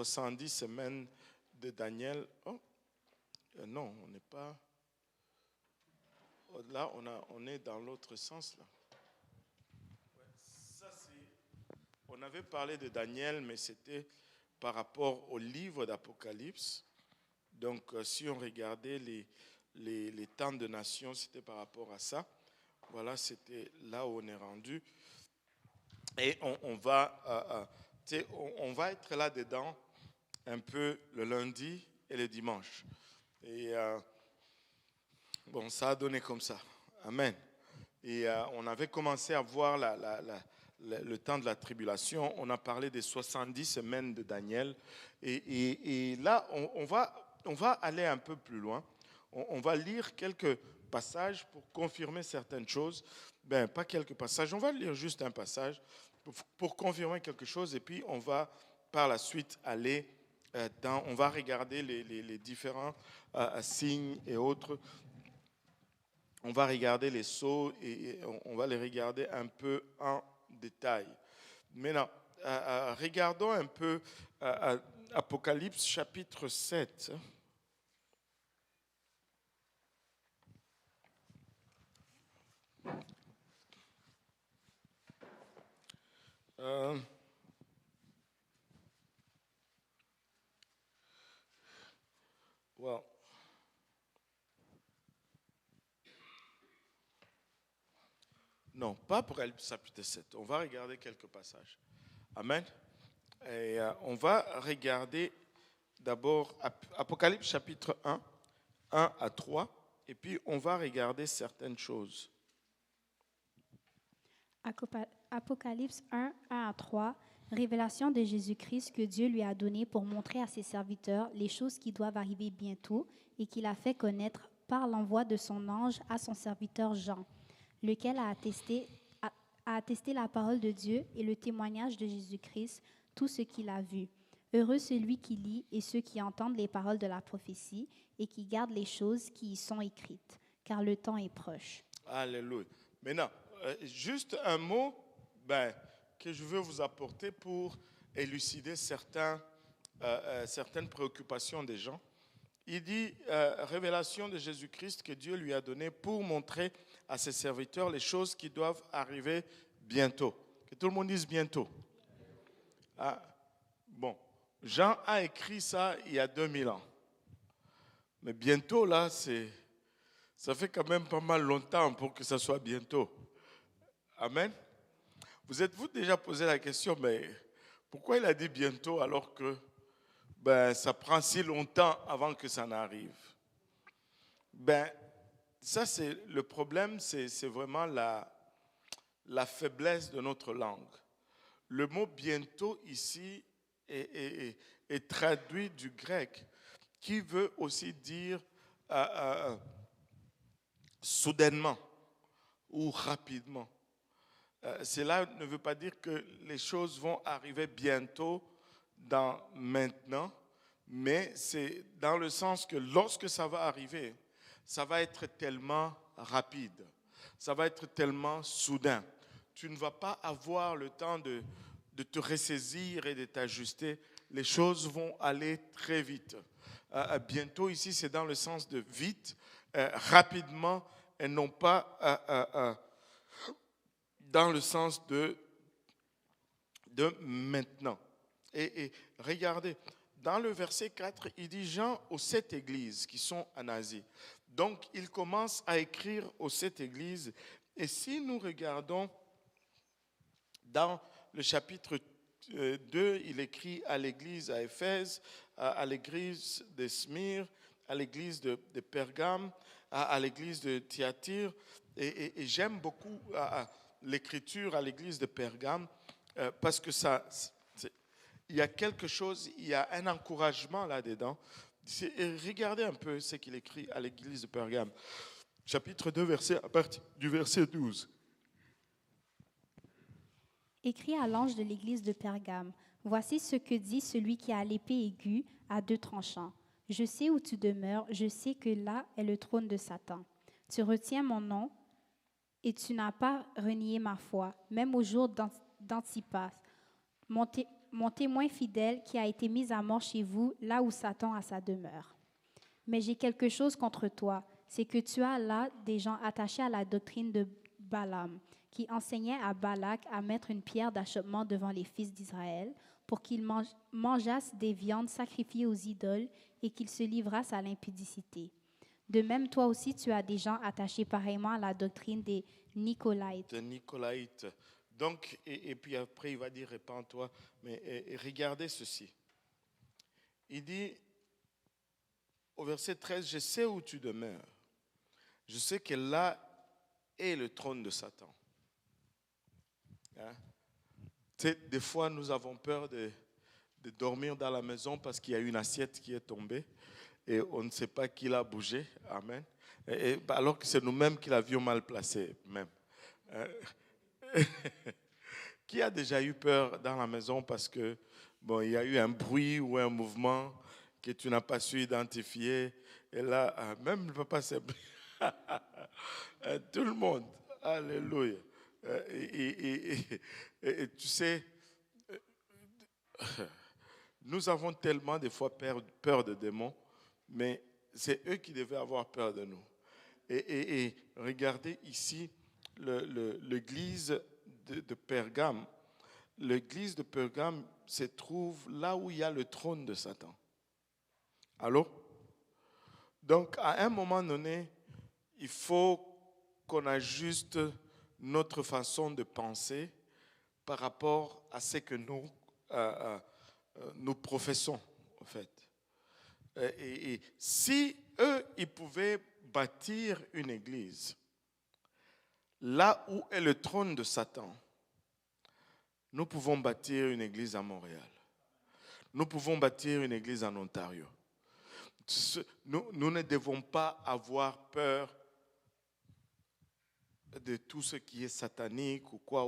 70 semaines de Daniel. Oh, non, on n'est pas... Là, on est dans l'autre sens, là. Ça, on avait parlé de Daniel, mais c'était par rapport au livre d'Apocalypse. Donc, si on regardait les temps de nations, c'était par rapport à ça. Voilà, c'était là où on est rendu. Et on va être là-dedans un peu le lundi et le dimanche. Et bon, ça a donné comme ça. Amen. Et on avait commencé à voir le temps de la tribulation. On a parlé des 70 semaines de Daniel. Et là, on va aller un peu plus loin. On va lire quelques passages pour confirmer certaines choses. Ben, pas quelques passages, on va lire juste un passage pour confirmer quelque chose. Et puis, on va par la suite aller on va regarder les différents signes et autres. On va regarder les sceaux et on va les regarder un peu en détail. Maintenant, regardons un peu Apocalypse chapitre 7. Well, non, pas Apocalypse chapitre 7. On va regarder quelques passages. Amen. Et on va regarder d'abord Apocalypse chapitre 1, 1 à 3, et puis on va regarder certaines choses. Apocalypse 1, 1 à 3, révélation de Jésus-Christ que Dieu lui a donnée pour montrer à ses serviteurs les choses qui doivent arriver bientôt et qu'il a fait connaître par l'envoi de son ange à son serviteur Jean, lequel a attesté la parole de Dieu et le témoignage de Jésus-Christ, tout ce qu'il a vu. Heureux celui qui lit et ceux qui entendent les paroles de la prophétie et qui gardent les choses qui y sont écrites, car le temps est proche. Alléluia. Maintenant, juste un mot que je veux vous apporter pour élucider certaines préoccupations des gens. Il dit révélation de Jésus-Christ que Dieu lui a donnée pour montrer à ses serviteurs les choses qui doivent arriver bientôt. Que tout le monde dise bientôt. Ah, bon, Jean a écrit ça il y a 2000 ans. Mais bientôt, là, ça fait quand même pas mal longtemps pour que ça soit bientôt. Amen. Vous êtes-vous déjà posé la question, mais pourquoi il a dit bientôt alors que ça prend si longtemps avant que ça n'arrive? Ça, c'est le problème, c'est vraiment la faiblesse de notre langue. Le mot bientôt ici est traduit du grec, qui veut aussi dire soudainement ou rapidement. Cela ne veut pas dire que les choses vont arriver bientôt, dans maintenant, mais c'est dans le sens que lorsque ça va arriver, ça va être tellement rapide, ça va être tellement soudain. Tu ne vas pas avoir le temps de te ressaisir et de t'ajuster. Les choses vont aller très vite. Bientôt ici, c'est dans le sens de vite, rapidement, et non pas dans le sens de maintenant. Et regardez, dans le verset 4, il dit Jean aux 7 églises qui sont en Asie. Donc, il commence à écrire aux 7 églises. Et si nous regardons dans le chapitre 2, il écrit à l'église à Éphèse, à l'église de Smyrne, à l'église de Pergame, à l'église de Thyatire. Et j'aime beaucoup l'écriture à l'église de Pergame parce que il y a quelque chose, il y a un encouragement là-dedans. Regardez un peu ce qu'il écrit à l'église de Pergame. Chapitre 2, à partir du verset 12. Écrit à l'ange de l'église de Pergame, voici ce que dit celui qui a l'épée aiguë à 2 tranchants. Je sais où tu demeures, je sais que là est le trône de Satan. Tu retiens mon nom et tu n'as pas renié ma foi, même au jour d'Antipas, mon témoin fidèle qui a été mis à mort chez vous, là où Satan a sa demeure. Mais j'ai quelque chose contre toi, c'est que tu as là des gens attachés à la doctrine de Balaam, qui enseignait à Balak à mettre une pierre d'achoppement devant les fils d'Israël, pour qu'ils mangeassent des viandes sacrifiées aux idoles et qu'ils se livrassent à l'impudicité. De même, toi aussi, tu as des gens attachés pareillement à la doctrine des Nicolaïtes. De Nicolaïte. Donc, et puis après, il va dire, répands-toi. Mais regardez ceci. Il dit, au verset 13, je sais où tu demeures. Je sais que là est le trône de Satan. Hein? Tu sais, des fois, nous avons peur de dormir dans la maison parce qu'il y a une assiette qui est tombée et on ne sait pas qui l'a bougé. Amen. Alors que c'est nous-mêmes qui l'avions mal placé, même. Qui a déjà eu peur dans la maison parce que bon, il y a eu un bruit ou un mouvement que tu n'as pas su identifier et là, même le papa s'est tout le monde, alléluia. Et tu sais, nous avons tellement des fois peur de démons, mais c'est eux qui devaient avoir peur de nous. Et regardez ici l'église de Pergame. L'église de Pergame se trouve là où il y a le trône de Satan. Allô? Donc, à un moment donné, il faut qu'on ajuste notre façon de penser par rapport à ce que nous professons, en fait. Et si eux, ils pouvaient bâtir une église là où est le trône de Satan, nous pouvons bâtir une église à Montréal. Nous pouvons bâtir une église en Ontario. Nous ne devons pas avoir peur de tout ce qui est satanique ou quoi.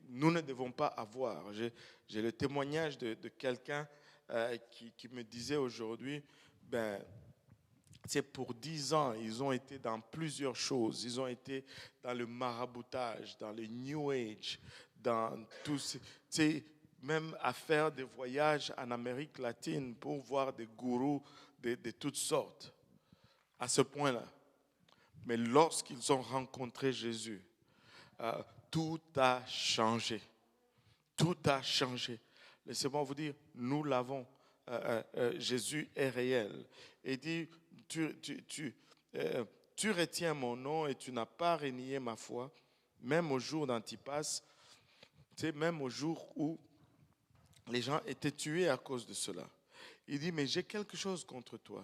Nous ne devons pas avoir. J'ai le témoignage de quelqu'un qui me disait aujourd'hui, pour 10 ans, ils ont été dans plusieurs choses. Ils ont été dans le maraboutage, dans le New Age, dans tout même à faire des voyages en Amérique latine pour voir des gourous de toutes sortes, à ce point-là. Mais lorsqu'ils ont rencontré Jésus, tout a changé. Tout a changé. Laissez-moi vous dire, nous l'avons. Jésus est réel. Et dit, tu retiens mon nom et tu n'as pas renié ma foi, même au jour d'Antipas, même au jour où les gens étaient tués à cause de cela. Il dit, mais j'ai quelque chose contre toi.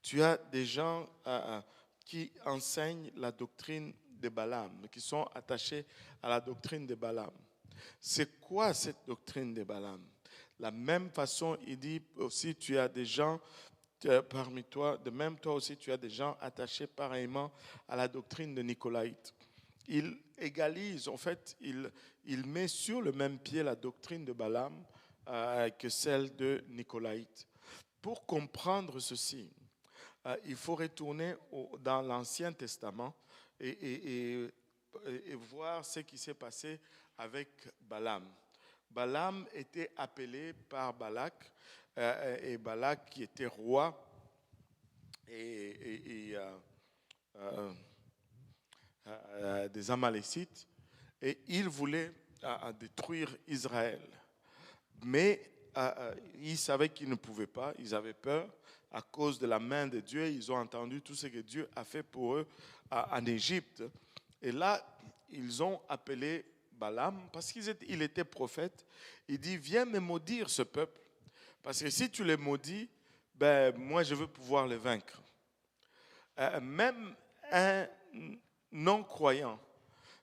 Tu as des gens qui enseignent la doctrine de Balaam, qui sont attachés à la doctrine de Balaam. C'est quoi cette doctrine de Balaam? La même façon, il dit aussi, tu as des gens parmi toi, de même toi aussi, tu as des gens attachés pareillement à la doctrine de Nicolaïte. Il égalise, en fait, il met sur le même pied la doctrine de Balaam que celle de Nicolaïte. Pour comprendre ceci, il faut retourner dans l'Ancien Testament et voir ce qui s'est passé avec Balaam. Balaam était appelé par Balak, et Balak qui était roi des Amalécites, et il voulait détruire Israël. Mais ils savaient qu'ils ne pouvaient pas, ils avaient peur à cause de la main de Dieu. Ils ont entendu tout ce que Dieu a fait pour eux en Égypte. Et là, ils ont appelé Balaam parce qu'il était prophète. Il dit, viens me maudire ce peuple. Parce que si tu les maudis, moi je veux pouvoir les vaincre. Même un non-croyant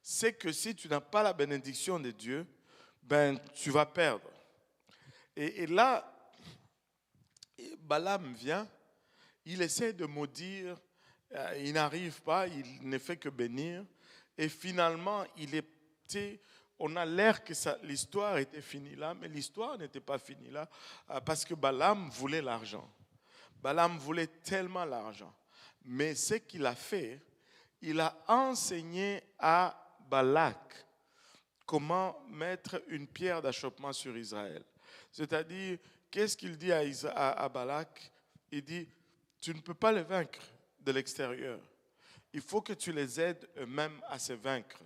sait que si tu n'as pas la bénédiction de Dieu, tu vas perdre. Et là, Balaam vient, il essaie de maudire, il n'arrive pas, il ne fait que bénir. Et finalement, on a l'air que l'histoire était finie là, mais l'histoire n'était pas finie là, parce que Balaam voulait l'argent. Balaam voulait tellement l'argent. Mais ce qu'il a fait, il a enseigné à Balak comment mettre une pierre d'achoppement sur Israël. C'est-à-dire, qu'est-ce qu'il dit à Balak? Il dit, tu ne peux pas les vaincre de l'extérieur. Il faut que tu les aides eux-mêmes à se vaincre.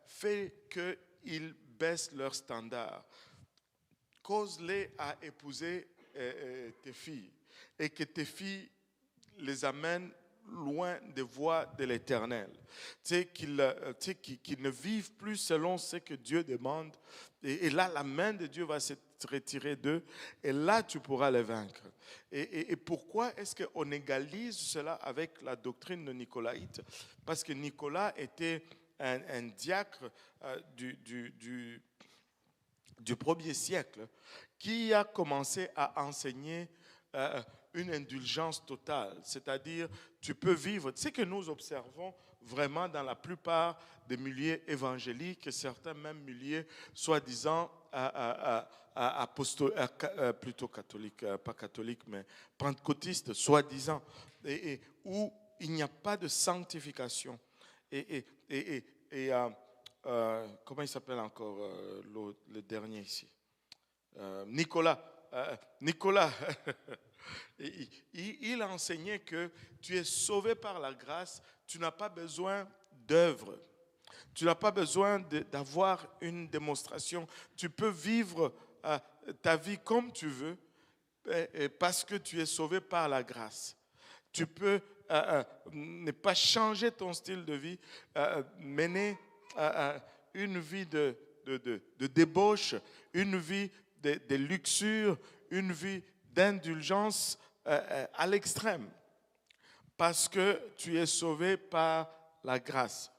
Fais qu'ils baissent leur standard. Cause-les à épouser tes filles et que tes filles les amènent loin des voies de l'Éternel. Qu'ils ne vivent plus selon ce que Dieu demande. Et là, la main de Dieu va se retirer d'eux. Et là, tu pourras les vaincre. Et pourquoi est-ce qu'on égalise cela avec la doctrine de Nicolaïte? Parce que Nicolas était un diacre du 1er siècle qui a commencé à enseigner une indulgence totale, c'est-à-dire tu peux vivre, ce que nous observons vraiment dans la plupart des milieux évangéliques, certains même milieux soi-disant plutôt catholiques, pas catholiques, mais pentecôtistes, soi-disant, où il n'y a pas de sanctification. Comment il s'appelle encore le dernier ici? Nicolas. Il a enseigné que tu es sauvé par la grâce, tu n'as pas besoin d'œuvres, tu n'as pas besoin d'avoir une démonstration, tu peux vivre ta vie comme tu veux parce que tu es sauvé par la grâce. Tu peux ne pas changer ton style de vie, mener une vie de débauche, une vie de luxure, une vie d'indulgence à l'extrême, parce que tu es sauvé par la grâce.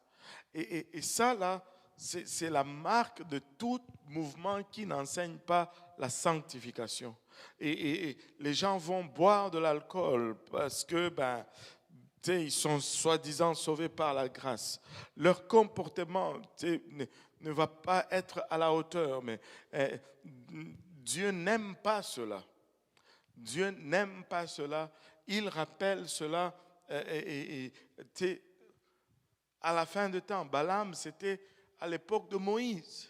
Et ça, là, c'est la marque de tout mouvement qui n'enseigne pas la sanctification. Et les gens vont boire de l'alcool parce que, ils sont soi-disant sauvés par la grâce. Leur comportement ne va pas être à la hauteur, mais Dieu n'aime pas cela. Dieu n'aime pas cela. Il rappelle cela. À la fin du temps, Balaam, c'était à l'époque de Moïse.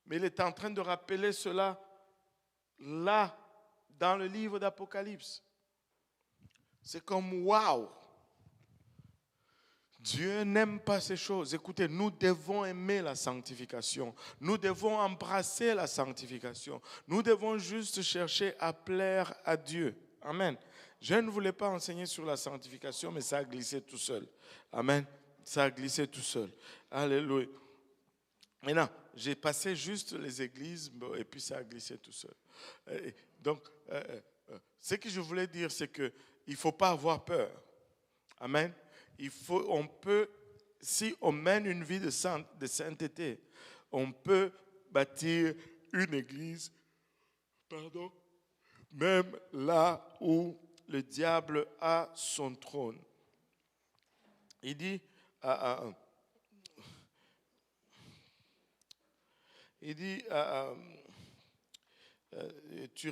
Mais il est en train de rappeler cela là, dans le livre d'Apocalypse. C'est comme waouh! Dieu n'aime pas ces choses. Écoutez, nous devons aimer la sanctification. Nous devons embrasser la sanctification. Nous devons juste chercher à plaire à Dieu. Amen. Je ne voulais pas enseigner sur la sanctification, mais ça a glissé tout seul. Amen. Ça a glissé tout seul. Alléluia. Maintenant, j'ai passé juste les églises et puis ça a glissé tout seul. Donc, ce que je voulais dire, c'est qu'il ne faut pas avoir peur. Amen. Si on mène une vie de sainteté, on peut bâtir une église, même là où le diable a son trône. Il dit, tu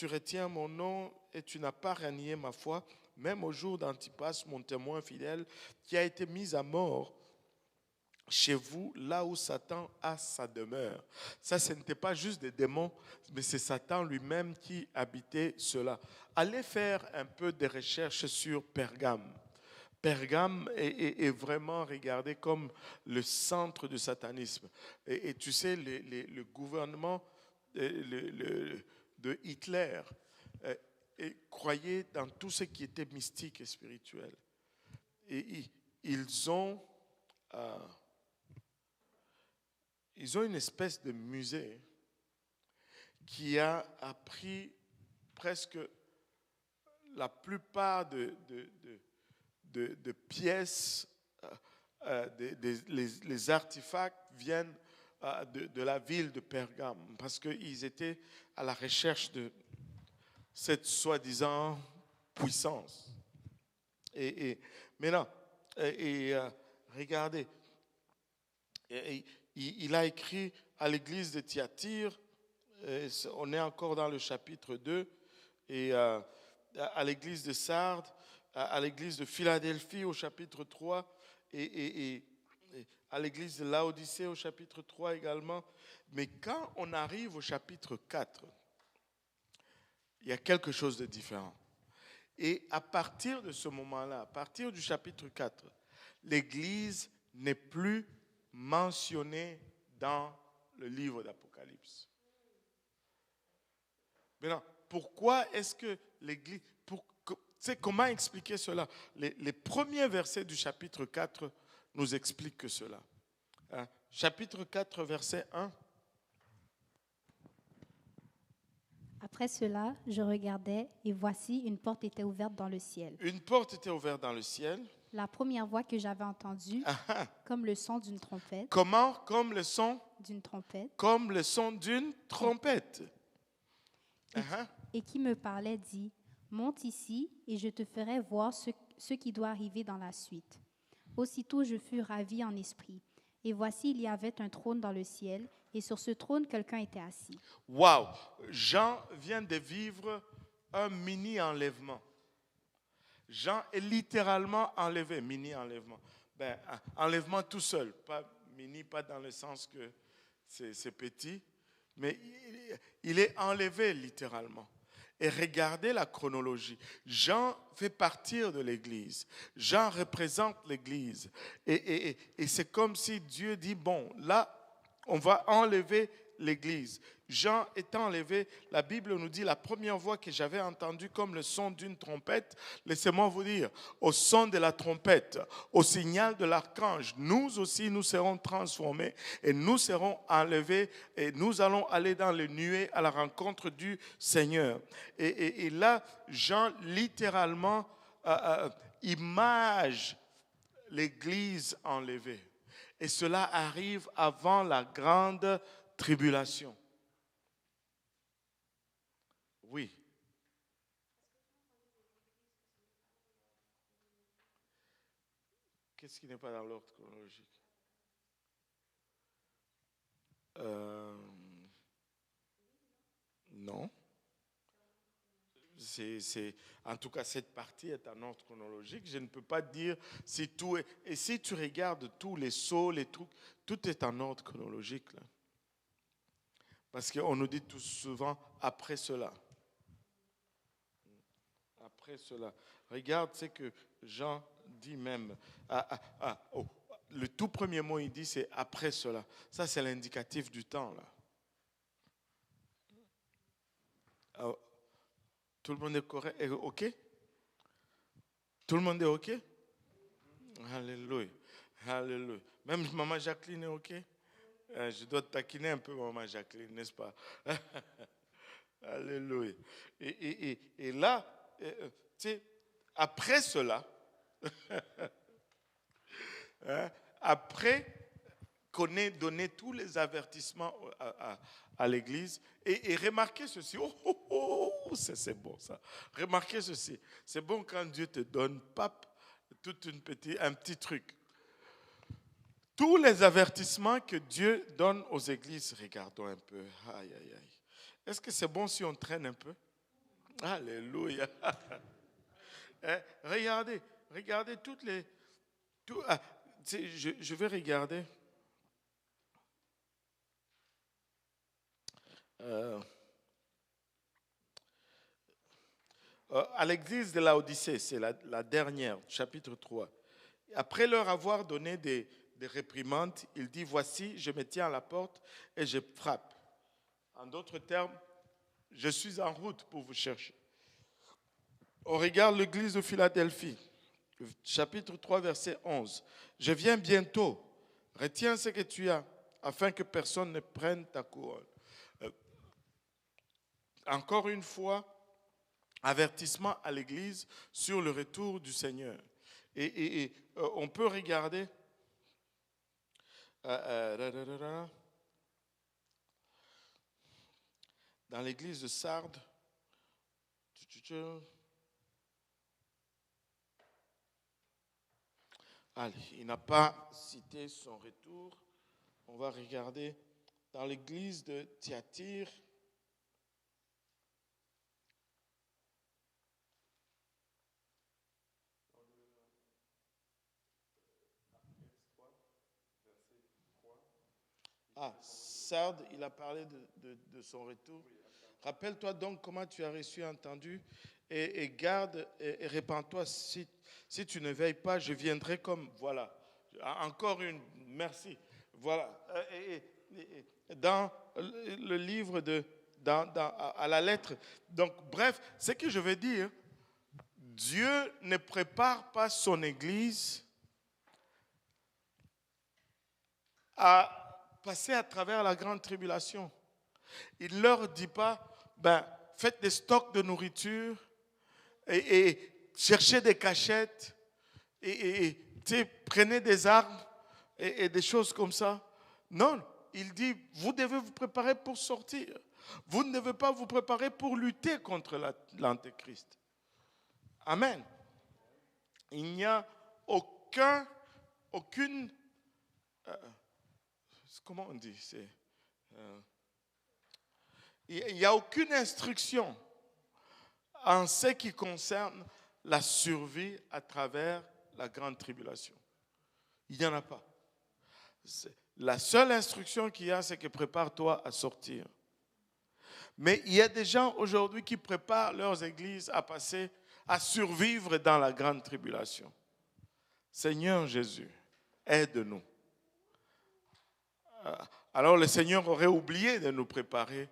retiens mon nom et tu n'as pas renié ma foi, même au jour d'Antipas, mon témoin fidèle, qui a été mis à mort chez vous, là où Satan a sa demeure. Ça, ce n'était pas juste des démons, mais c'est Satan lui-même qui habitait cela. Allez faire un peu de recherches sur Pergame. Pergame est vraiment regardé comme le centre du satanisme. Et tu sais, le gouvernement de Hitler croyait dans tout ce qui était mystique et spirituel. Et ils ont une espèce de musée qui a appris presque la plupart de pièces, les artefacts viennent de la ville de Pergame parce qu'ils étaient à la recherche de cette soi-disant puissance. Et maintenant, regardez, il a écrit à l'église de Thyatire, on est encore dans le chapitre 2, et à l'église de Sardes, à l'église de Philadelphie au chapitre 3, et à l'église de Laodicée au chapitre 3 également. Mais quand on arrive au chapitre 4, il y a quelque chose de différent. Et à partir de ce moment-là, à partir du chapitre 4, l'église n'est plus mentionnée dans le livre d'Apocalypse. Maintenant, pourquoi est-ce que l'église... comment expliquer cela? Les premiers versets du chapitre 4 nous expliquent que cela. Chapitre 4, verset 1. Après cela, je regardais et voici, une porte était ouverte dans le ciel. Une porte était ouverte dans le ciel. La première voix que j'avais entendue, comme le son d'une trompette. Comment? Comme le son? D'une trompette. Comme le son d'une trompette. Et qui me parlait dit, monte ici et je te ferai voir ce qui doit arriver dans la suite. Aussitôt je fus ravi en esprit. Et voici, il y avait un trône dans le ciel, et sur ce trône, quelqu'un était assis. Waouh! Jean vient de vivre un mini-enlèvement. Jean est littéralement enlevé, mini-enlèvement. Enlèvement tout seul, pas mini, pas dans le sens que c'est petit, mais il est enlevé littéralement. Et regardez la chronologie. Jean fait partir de l'Église. Jean représente l'Église. Et c'est comme si Dieu dit, bon, là, on va enlever l'Église. Jean est enlevé. La Bible nous dit, la première voix que j'avais entendue comme le son d'une trompette, laissez-moi vous dire, au son de la trompette, au signal de l'archange, nous aussi, nous serons transformés et nous serons enlevés et nous allons aller dans les nuées à la rencontre du Seigneur. Et là, Jean, littéralement, image l'Église enlevée. Et cela arrive avant la grande tribulation. Oui. Qu'est-ce qui n'est pas dans l'ordre chronologique? Non. En tout cas, cette partie est en ordre chronologique. Je ne peux pas dire si tout est... Et si tu regardes tous les sauts, les trucs, tout est en ordre chronologique. Là. Parce qu'on nous dit tout souvent, après cela. Après cela. Regarde ce que Jean dit même. Le tout premier mot, il dit, c'est après cela. Ça, c'est l'indicatif du temps, là. Tout le monde est correct, est OK? Tout le monde est OK? Alléluia. Alléluia. Même maman Jacqueline est OK? Je dois te taquiner un peu, maman Jacqueline, n'est-ce pas? Alléluia. Et là, tu sais, après cela, après qu'on ait donné tous les avertissements à l'Église, et remarquez ceci, c'est bon ça. Remarquez ceci, c'est bon quand Dieu te donne, pape, un petit truc. Tous les avertissements que Dieu donne aux églises, regardons un peu. Aïe, aïe, aïe. Est-ce que c'est bon si on traîne un peu? Alléluia. Regardez toutes les... je vais regarder. À l'église de Laodicée, c'est la dernière, chapitre 3. Après leur avoir donné des réprimandes, il dit, voici, je me tiens à la porte et je frappe. En d'autres termes, je suis en route pour vous chercher. On regarde l'église de Philadelphie, chapitre 3, verset 11. Je viens bientôt, retiens ce que tu as, afin que personne ne prenne ta couronne. Encore une fois, avertissement à l'église sur le retour du Seigneur. Et on peut regarder dans l'église de Sardes. Allez, il n'a pas cité son retour. On va regarder dans l'église de Thyatire. Ah, Sard, il a parlé de son retour. Rappelle-toi donc comment tu as reçu et entendu et garde et répands-toi. Si tu ne veilles pas, je viendrai comme... Voilà. Encore une... Merci. Voilà. Dans le livre à la lettre. Donc, bref, ce que je veux dire, Dieu ne prépare pas son Église à passer à travers la grande tribulation. Il ne leur dit pas, faites des stocks de nourriture et cherchez des cachettes et prenez des armes et des choses comme ça. Non, il dit, vous devez vous préparer pour sortir. Vous ne devez pas vous préparer pour lutter contre l'Antéchrist. Amen. Il n'y a aucune, comment on dit, il n'y a aucune instruction en ce qui concerne la survie à travers la grande tribulation. Il n'y en a pas. La seule instruction qu'il y a, c'est que prépare-toi à sortir. Mais il y a des gens aujourd'hui qui préparent leurs églises à survivre dans la grande tribulation. Seigneur Jésus, aide-nous. Alors le Seigneur aurait oublié de nous préparer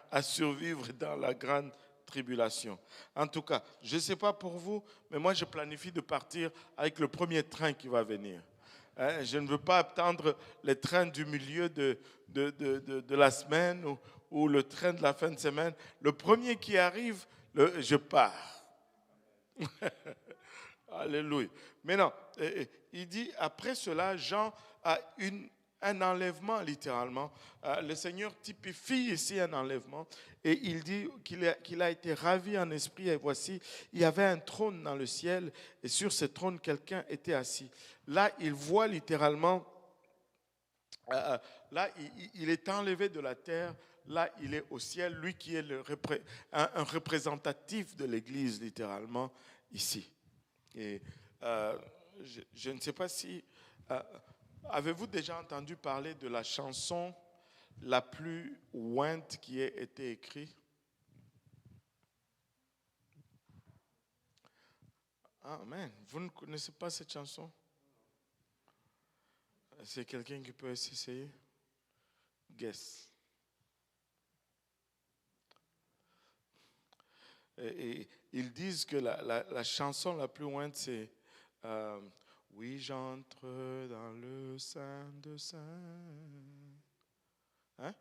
à survivre dans la grande tribulation. En tout cas, je ne sais pas pour vous, mais moi je planifie de partir avec le premier train qui va venir. Je ne veux pas attendre les trains du milieu de la semaine ou le train de la fin de semaine. Le premier qui arrive, je pars. Alléluia. Mais non, il dit, après cela, Jean a un enlèvement littéralement. Le Seigneur typifie ici un enlèvement et il dit qu'il a été ravi en esprit et voici, il y avait un trône dans le ciel et sur ce trône, quelqu'un était assis. Là, il voit littéralement, là, il est enlevé de la terre, là, il est au ciel, lui qui est un représentatif de l'Église littéralement ici. Et je ne sais pas si... avez-vous déjà entendu parler de la chanson la plus ointe qui ait été écrite? Amen. Vous ne connaissez pas cette chanson? C'est quelqu'un qui peut essayer? Guess. Et ils disent que la chanson la plus ointe, c'est oui, j'entre dans le sein de saints. Hein?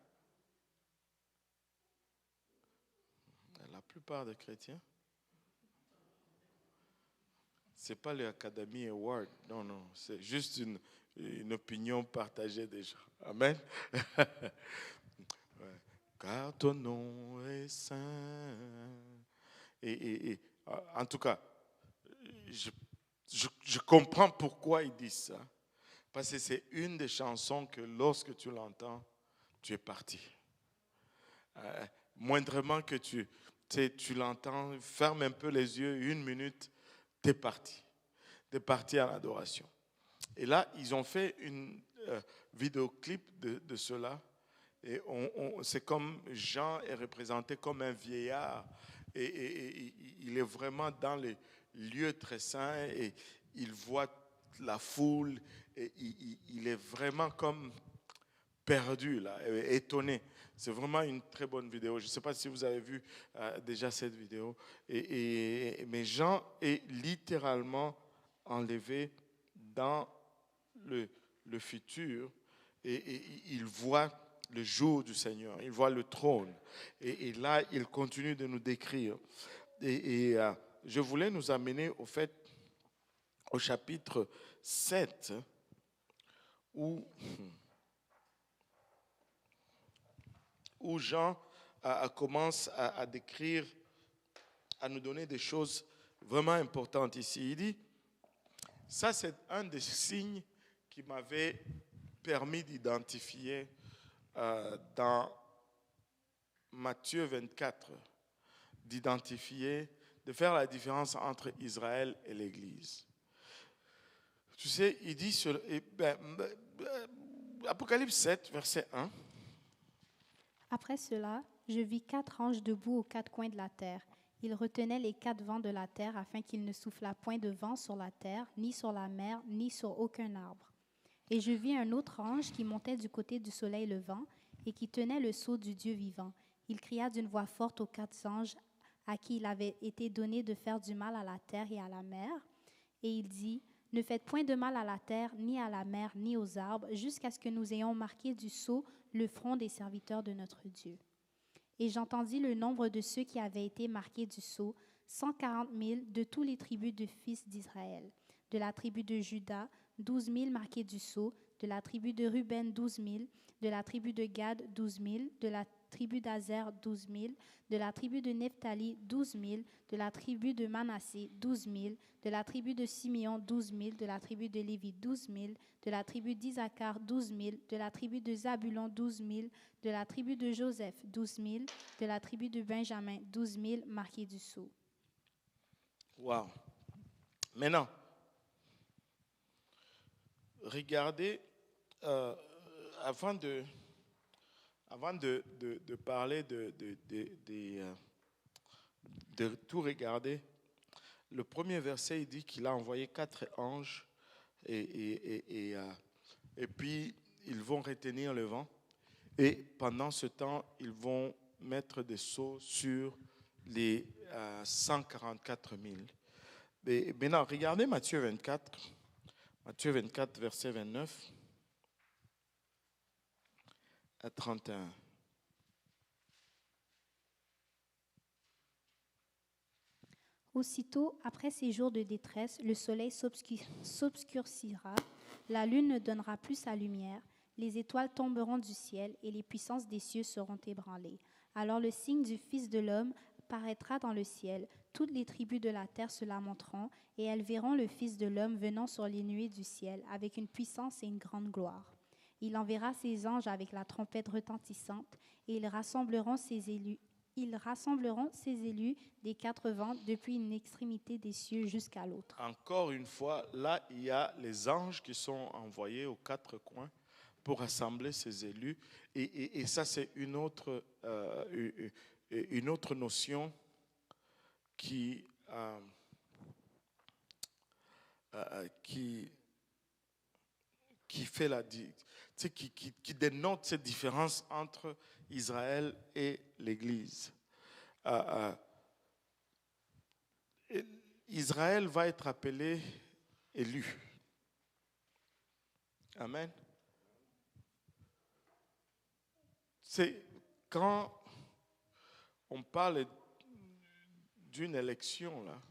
La plupart des chrétiens. Ce n'est pas l'Academy Award. Non, non. C'est juste une opinion partagée des gens. Amen. Ouais. Car ton nom est saint. Et en tout cas, je comprends pourquoi ils disent ça. Parce que c'est une des chansons que lorsque tu l'entends, tu es parti. Moindrement que tu l'entends, ferme un peu les yeux, 1 minute, tu es parti. Tu es parti à l'adoration. Et là, ils ont fait une vidéoclip de cela. Et c'est comme Jean est représenté comme un vieillard. Et il est vraiment dans les lieux très saints et il voit la foule et il est vraiment comme perdu là, étonné. C'est vraiment une très bonne vidéo. Je ne sais pas si vous avez vu déjà cette vidéo. Mais Jean est littéralement enlevé dans le futur et il voit le jour du Seigneur, il voit le trône. Et là, il continue de nous décrire. Et je voulais nous amener au chapitre 7 où Jean commence à décrire, à nous donner des choses vraiment importantes ici. Il dit, ça c'est un des signes qui m'avait permis d'identifier dans Matthieu 24, de faire la différence entre Israël et l'Église. Tu sais, il dit, Apocalypse 7, verset 1. Après cela, je vis 4 anges debout aux 4 coins de la terre. Ils retenaient les 4 vents de la terre afin qu'il ne soufflât point de vent sur la terre, ni sur la mer, ni sur aucun arbre. Et je vis un autre ange qui montait du côté du soleil levant et qui tenait le sceau du Dieu vivant. Il cria d'une voix forte aux 4 anges à qui il avait été donné de faire du mal à la terre et à la mer. Et il dit, « Ne faites point de mal à la terre, ni à la mer, ni aux arbres, jusqu'à ce que nous ayons marqué du sceau le front des serviteurs de notre Dieu. » Et j'entendis le nombre de ceux qui avaient été marqués du sceau, 140 000 de tous les tribus de fils d'Israël. De la tribu de Juda, 12 000 marqués du sceau, de la tribu de Ruben, 12 000, de la tribu de Gad, 12 000, de la tribu d'Azer, 12 000, de la tribu de Nephtali, 12 000, de la tribu de Manassé, 12 000, de la tribu de Simeon, 12 000, de la tribu de Lévi, 12 000, de la tribu d'Isaacar, 12 000, de la tribu de Zabulon, 12 000, de la tribu de Joseph, 12 000, de la tribu de Benjamin, 12 000 marqués du sceau. Wow. Maintenant, regardez, avant de parler de tout regarder, le premier verset, il dit qu'il a envoyé 4 anges et puis ils vont retenir le vent. Et pendant ce temps, ils vont mettre des sceaux sur les 144 000. Et maintenant, regardez Matthieu 24. Matthieu 24, verset 29 à 31. Aussitôt, après ces jours de détresse, le soleil s'obscurcira, la lune ne donnera plus sa lumière, les étoiles tomberont du ciel et les puissances des cieux seront ébranlées. Alors le signe du Fils de l'homme paraîtra dans le ciel. Toutes les tribus de la terre se lamenteront et elles verront le Fils de l'homme venant sur les nuées du ciel avec une puissance et une grande gloire. Il enverra ses anges avec la trompette retentissante et ils rassembleront ses élus des 4 vents depuis une extrémité des cieux jusqu'à l'autre. Encore une fois, là, il y a les anges qui sont envoyés aux 4 coins pour rassembler ces élus. Et ça, c'est une autre notion qui fait qui dénote cette différence entre Israël et l'Église. Israël va être appelé élu. Amen. C'est quand on parle d'une élection, là,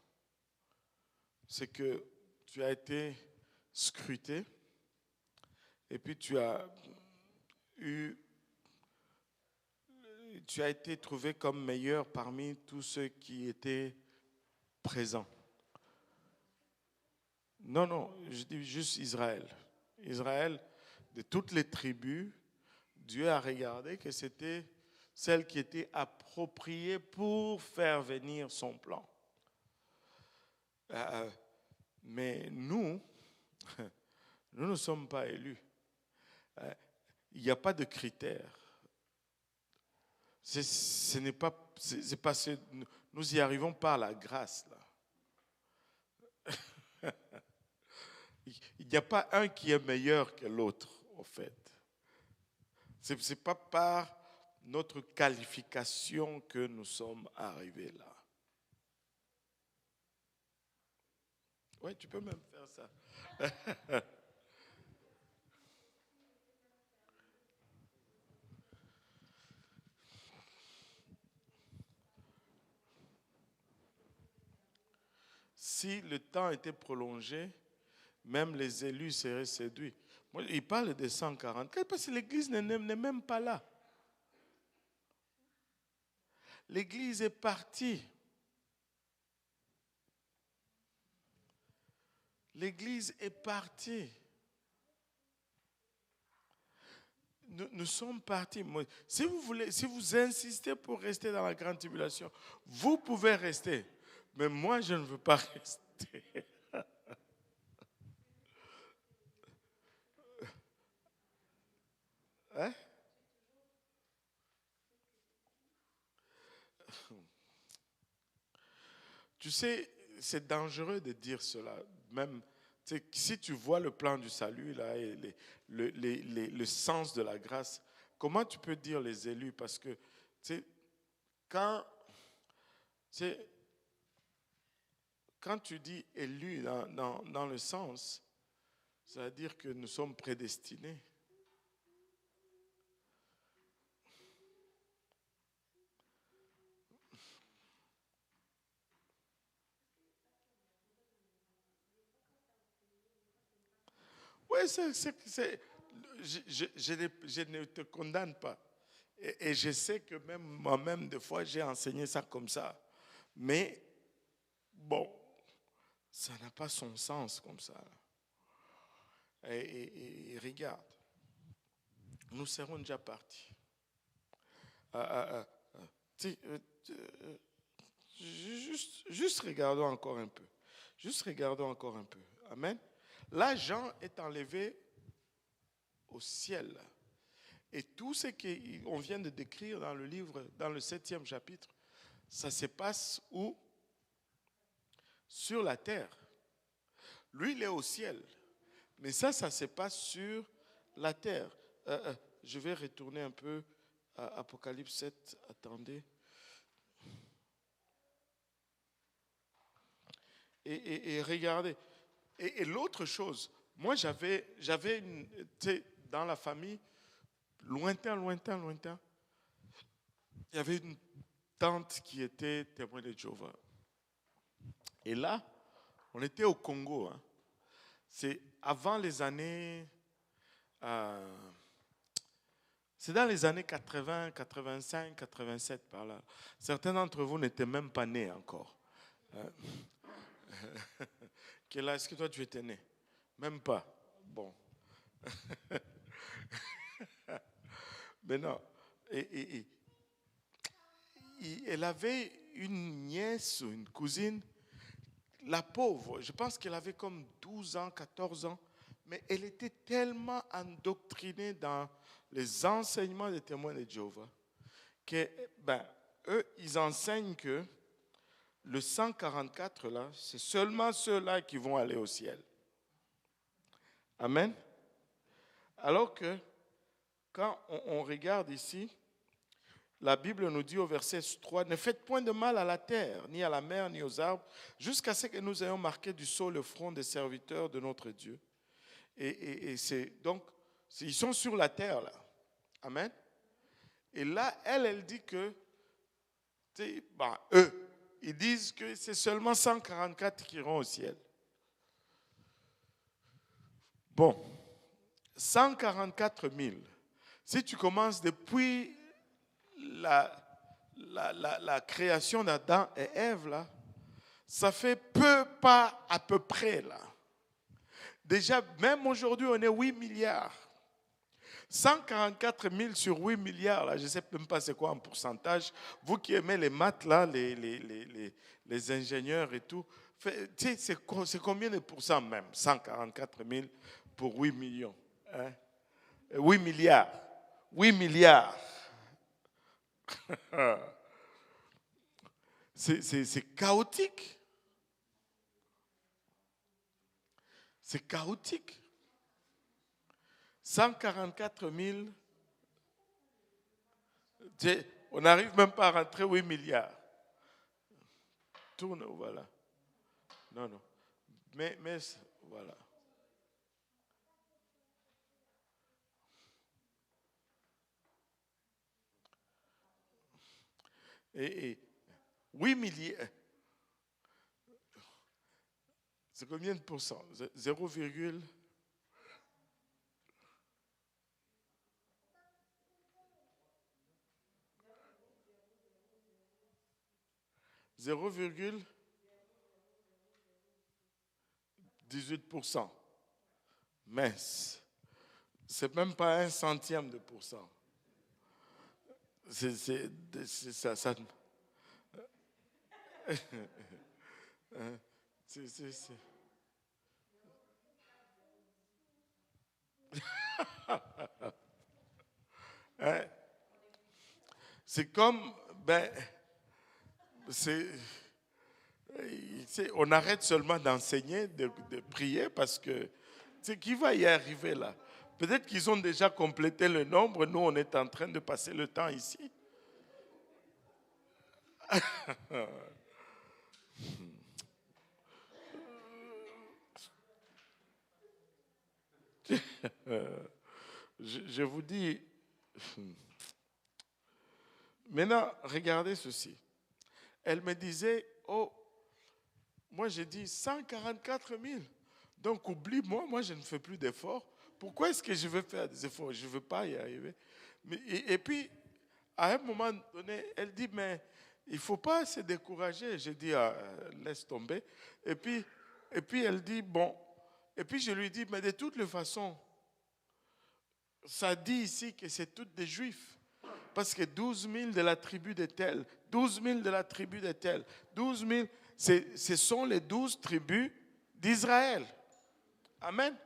c'est que tu as été scruté et puis tu as été trouvé comme meilleur parmi tous ceux qui étaient présents. Non, je dis juste Israël. Israël, de toutes les tribus, Dieu a regardé que c'était celle qui était appropriée pour faire venir son plan. Mais nous ne sommes pas élus. Il n'y a pas de critères. Nous y arrivons par la grâce, là. Il n'y a pas un qui est meilleur que l'autre, en fait. Ce n'est pas par notre qualification que nous sommes arrivés là. Oui, tu peux même faire ça. Si le temps était prolongé, même les élus seraient séduits. Moi, il parle de 144 parce que l'Église n'est même pas là. L'Église est partie. L'Église est partie. Nous sommes partis. Si vous insistez pour rester dans la grande tribulation, vous pouvez rester. Mais moi, je ne veux pas rester. Hein? Tu sais, c'est dangereux de dire cela. Même si tu vois le plan du salut là, et le sens de la grâce, comment tu peux dire les élus? Parce que tu sais, quand, tu sais, quand tu dis élu dans le sens, ça veut dire que nous sommes prédestinés. Oui, je ne te condamne pas. Et je sais que même moi-même, des fois, j'ai enseigné ça comme ça. Mais, bon, ça n'a pas son sens comme ça. Et regarde, nous serons déjà partis. Tu sais, juste regardons encore un peu. Juste regardons encore un peu. Amen. Là, Jean est enlevé au ciel. Et tout ce qu'on vient de décrire dans le livre, dans le 7e chapitre, ça se passe où? Sur la terre. Lui, il est au ciel. Mais ça se passe sur la terre. Je vais retourner un peu à Apocalypse 7. Attendez. Et regardez. Et l'autre chose, moi j'avais dans la famille, lointain, il y avait une tante qui était témoin de Jéhovah. Et là, on était au Congo. Hein. C'est avant les années... c'est dans les années 80, 85, 87 par là. Certains d'entre vous n'étaient même pas nés encore. Quel âge est-ce que toi tu étais né? Même pas. Bon. Mais non. Elle avait une nièce ou une cousine, la pauvre, je pense qu'elle avait comme 12 ans, 14 ans, mais elle était tellement endoctrinée dans les enseignements des témoins de Jéhovah que, eux, ils enseignent que le 144 là, c'est seulement ceux-là qui vont aller au ciel. Amen. Alors que quand on regarde ici, la Bible nous dit au verset 3, ne faites point de mal à la terre, ni à la mer, ni aux arbres, jusqu'à ce que nous ayons marqué du sceau le front des serviteurs de notre Dieu. Et c'est donc, ils sont sur la terre là. Amen. Et là, elle dit que, eux, ils disent que c'est seulement 144 qui iront au ciel. Bon, 144 000. Si tu commences depuis la création d'Adam et Ève, là, ça fait peu, pas à peu près, là. Déjà, même aujourd'hui, on est 8 milliards. 144 000 sur 8 milliards, là, je ne sais même pas c'est quoi en pourcentage. Vous qui aimez les maths, là, les ingénieurs et tout, c'est combien de pourcents même? 144 000 pour 8 millions. Hein? 8 milliards. 8 milliards. C'est chaotique. C'est chaotique. 144 000. On n'arrive même pas à rentrer 8 milliards. Tourne, voilà. Non. Mais voilà. Et 8 milliards. C'est combien de pourcents? 0, 0,18%. Mais c'est même pas un centième de pourcent. C'est ça. C'est. Hein? C'est comme, on arrête seulement d'enseigner, de prier parce que qui va y arriver là? Peut-être qu'ils ont déjà complété le nombre, nous on est en train de passer le temps ici. Je vous dis, maintenant regardez ceci. Elle me disait, oh, moi j'ai dit 144 000. Donc oublie-moi, moi je ne fais plus d'efforts. Pourquoi est-ce que je veux faire des efforts? Je ne veux pas y arriver. Et puis, à un moment donné, elle dit, mais il ne faut pas se décourager. J'ai dit, laisse tomber. Et puis elle dit, bon. Et puis je lui dis, mais de toutes les façons, ça dit ici que c'est toutes des Juifs. Parce que 12 000 de la tribu de tel, 12 000 de la tribu de tel, 12 000, ce sont les 12 tribus d'Israël. Amen.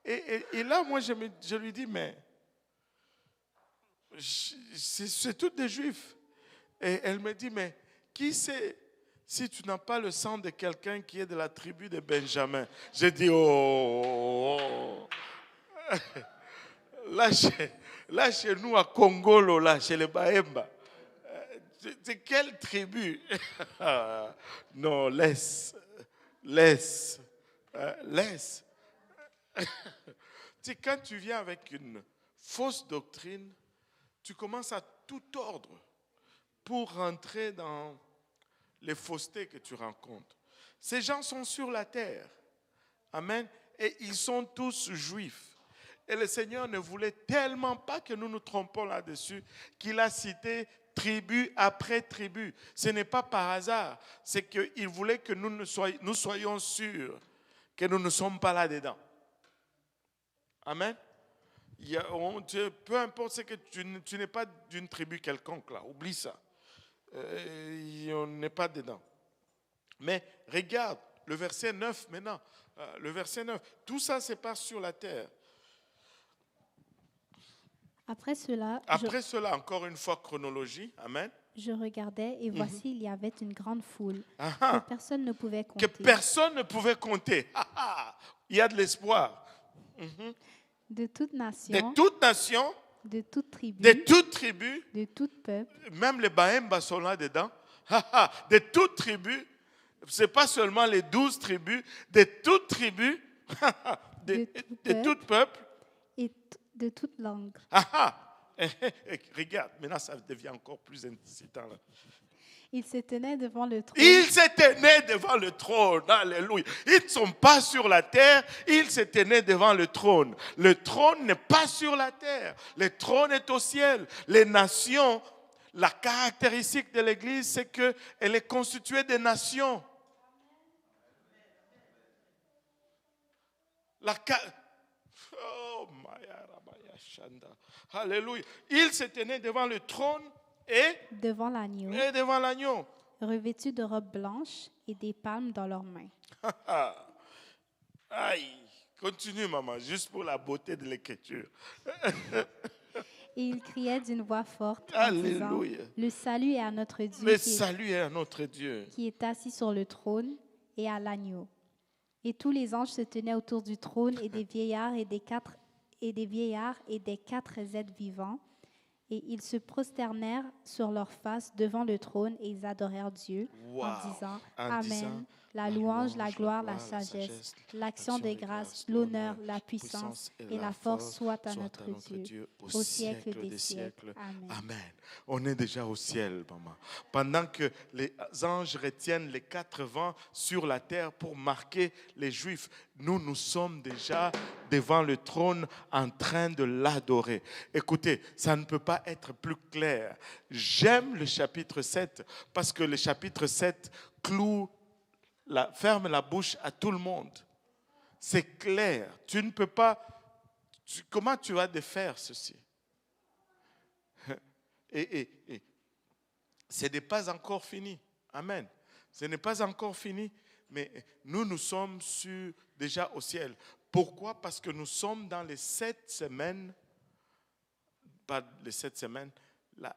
Et là, moi, je lui dis, mais c'est toutes des Juifs. Et elle me dit, mais qui sait si tu n'as pas le sang de quelqu'un qui est de la tribu de Benjamin? J'ai dit, oh. Là, chez nous, à Congolo, là, chez les Baemba, c'est quelle tribu? Non, laisse. Quand tu viens avec une fausse doctrine, tu commences à tout tordre pour rentrer dans les faussetés que tu rencontres. Ces gens sont sur la terre. Amen. Et ils sont tous juifs. Et le Seigneur ne voulait tellement pas que nous nous trompons là-dessus qu'il a cité tribu après tribu. Ce n'est pas par hasard. C'est qu'il voulait que nous soyons sûrs que nous ne sommes pas là-dedans. Amen. Peu importe ce que tu n'es pas d'une tribu quelconque là. Oublie ça. On n'est pas dedans. Mais regarde le verset 9 maintenant. Le verset 9. Tout ça se passe sur la terre. Après cela, encore une fois, chronologie. Amen. Je regardais et voici, il y avait une grande foule que personne ne pouvait compter. Que personne ne pouvait compter. Il y a de l'espoir. De toute nation. De toute nation. De toute tribu. De toute tribu. De tout peuple. Même les Baemba sont là dedans. De toute tribu. Ce n'est pas seulement les 12 tribus. De toute tribu. de tout peuple. Et de toute langue. Regarde, maintenant ça devient encore plus incitant. Ils se tenaient devant le trône. Ils se tenaient devant le trône. Alléluia. Ils ne sont pas sur la terre, ils se tenaient devant le trône. Le trône n'est pas sur la terre. Le trône est au ciel. Les nations, la caractéristique de l'Église, c'est qu'elle est constituée de nations. Oh, alléluia. Il se tenait devant le trône et devant l'agneau. Revêtus de robes blanches et des palmes dans leurs mains. Aïe, continue maman, juste pour la beauté de l'écriture. Et il criait d'une voix forte en Alléluia. disant, le salut est à notre Dieu. Le salut est à notre Dieu. Qui est assis sur le trône et à l'agneau. Et tous les anges se tenaient autour du trône et des vieillards et des quatre êtres vivants. Et ils se prosternèrent sur leur face devant le trône et ils adorèrent Dieu en disant Amen, la louange, la gloire, la sagesse, l'action des grâces, l'honneur, la puissance et la force soit à notre Dieu au siècle des siècles. Amen. On est déjà au ciel, maman. Pendant que les anges retiennent les 4 vents sur la terre pour marquer les Juifs, nous sommes déjà devant le trône en train de l'adorer. Écoutez, ça ne peut pas être plus clair. J'aime le chapitre 7 parce que le chapitre 7 ferme la bouche à tout le monde. C'est clair. Tu ne peux pas... comment tu vas défaire ceci? Et ce n'est pas encore fini. Amen. Ce n'est pas encore fini, mais nous sommes déjà au ciel. Pourquoi? Parce que nous sommes dans les 7 semaines pas les 7 semaines,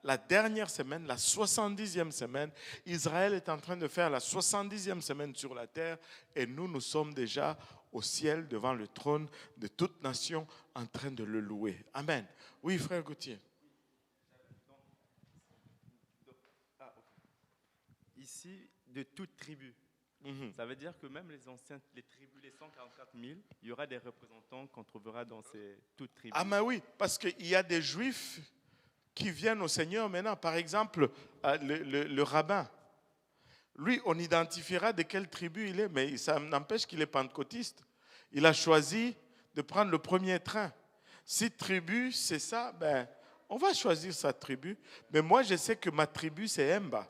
la dernière semaine, la 70e semaine, Israël est en train de faire la 70e semaine sur la terre et nous sommes déjà au ciel devant le trône de toute nation en train de le louer. Amen. Oui, frère Gauthier. Ici, de toute tribu. Ça veut dire que même les anciennes, les tribus, les 144 000, il y aura des représentants qu'on trouvera dans ces toutes tribus. Ah mais oui, parce qu'il y a des Juifs qui viennent au Seigneur maintenant. Par exemple, le rabbin. Lui, on identifiera de quelle tribu il est, mais ça n'empêche qu'il est pentecôtiste. Il a choisi de prendre le premier train. Si tribu, c'est ça, ben, on va choisir sa tribu. Mais moi, je sais que ma tribu, c'est Emba.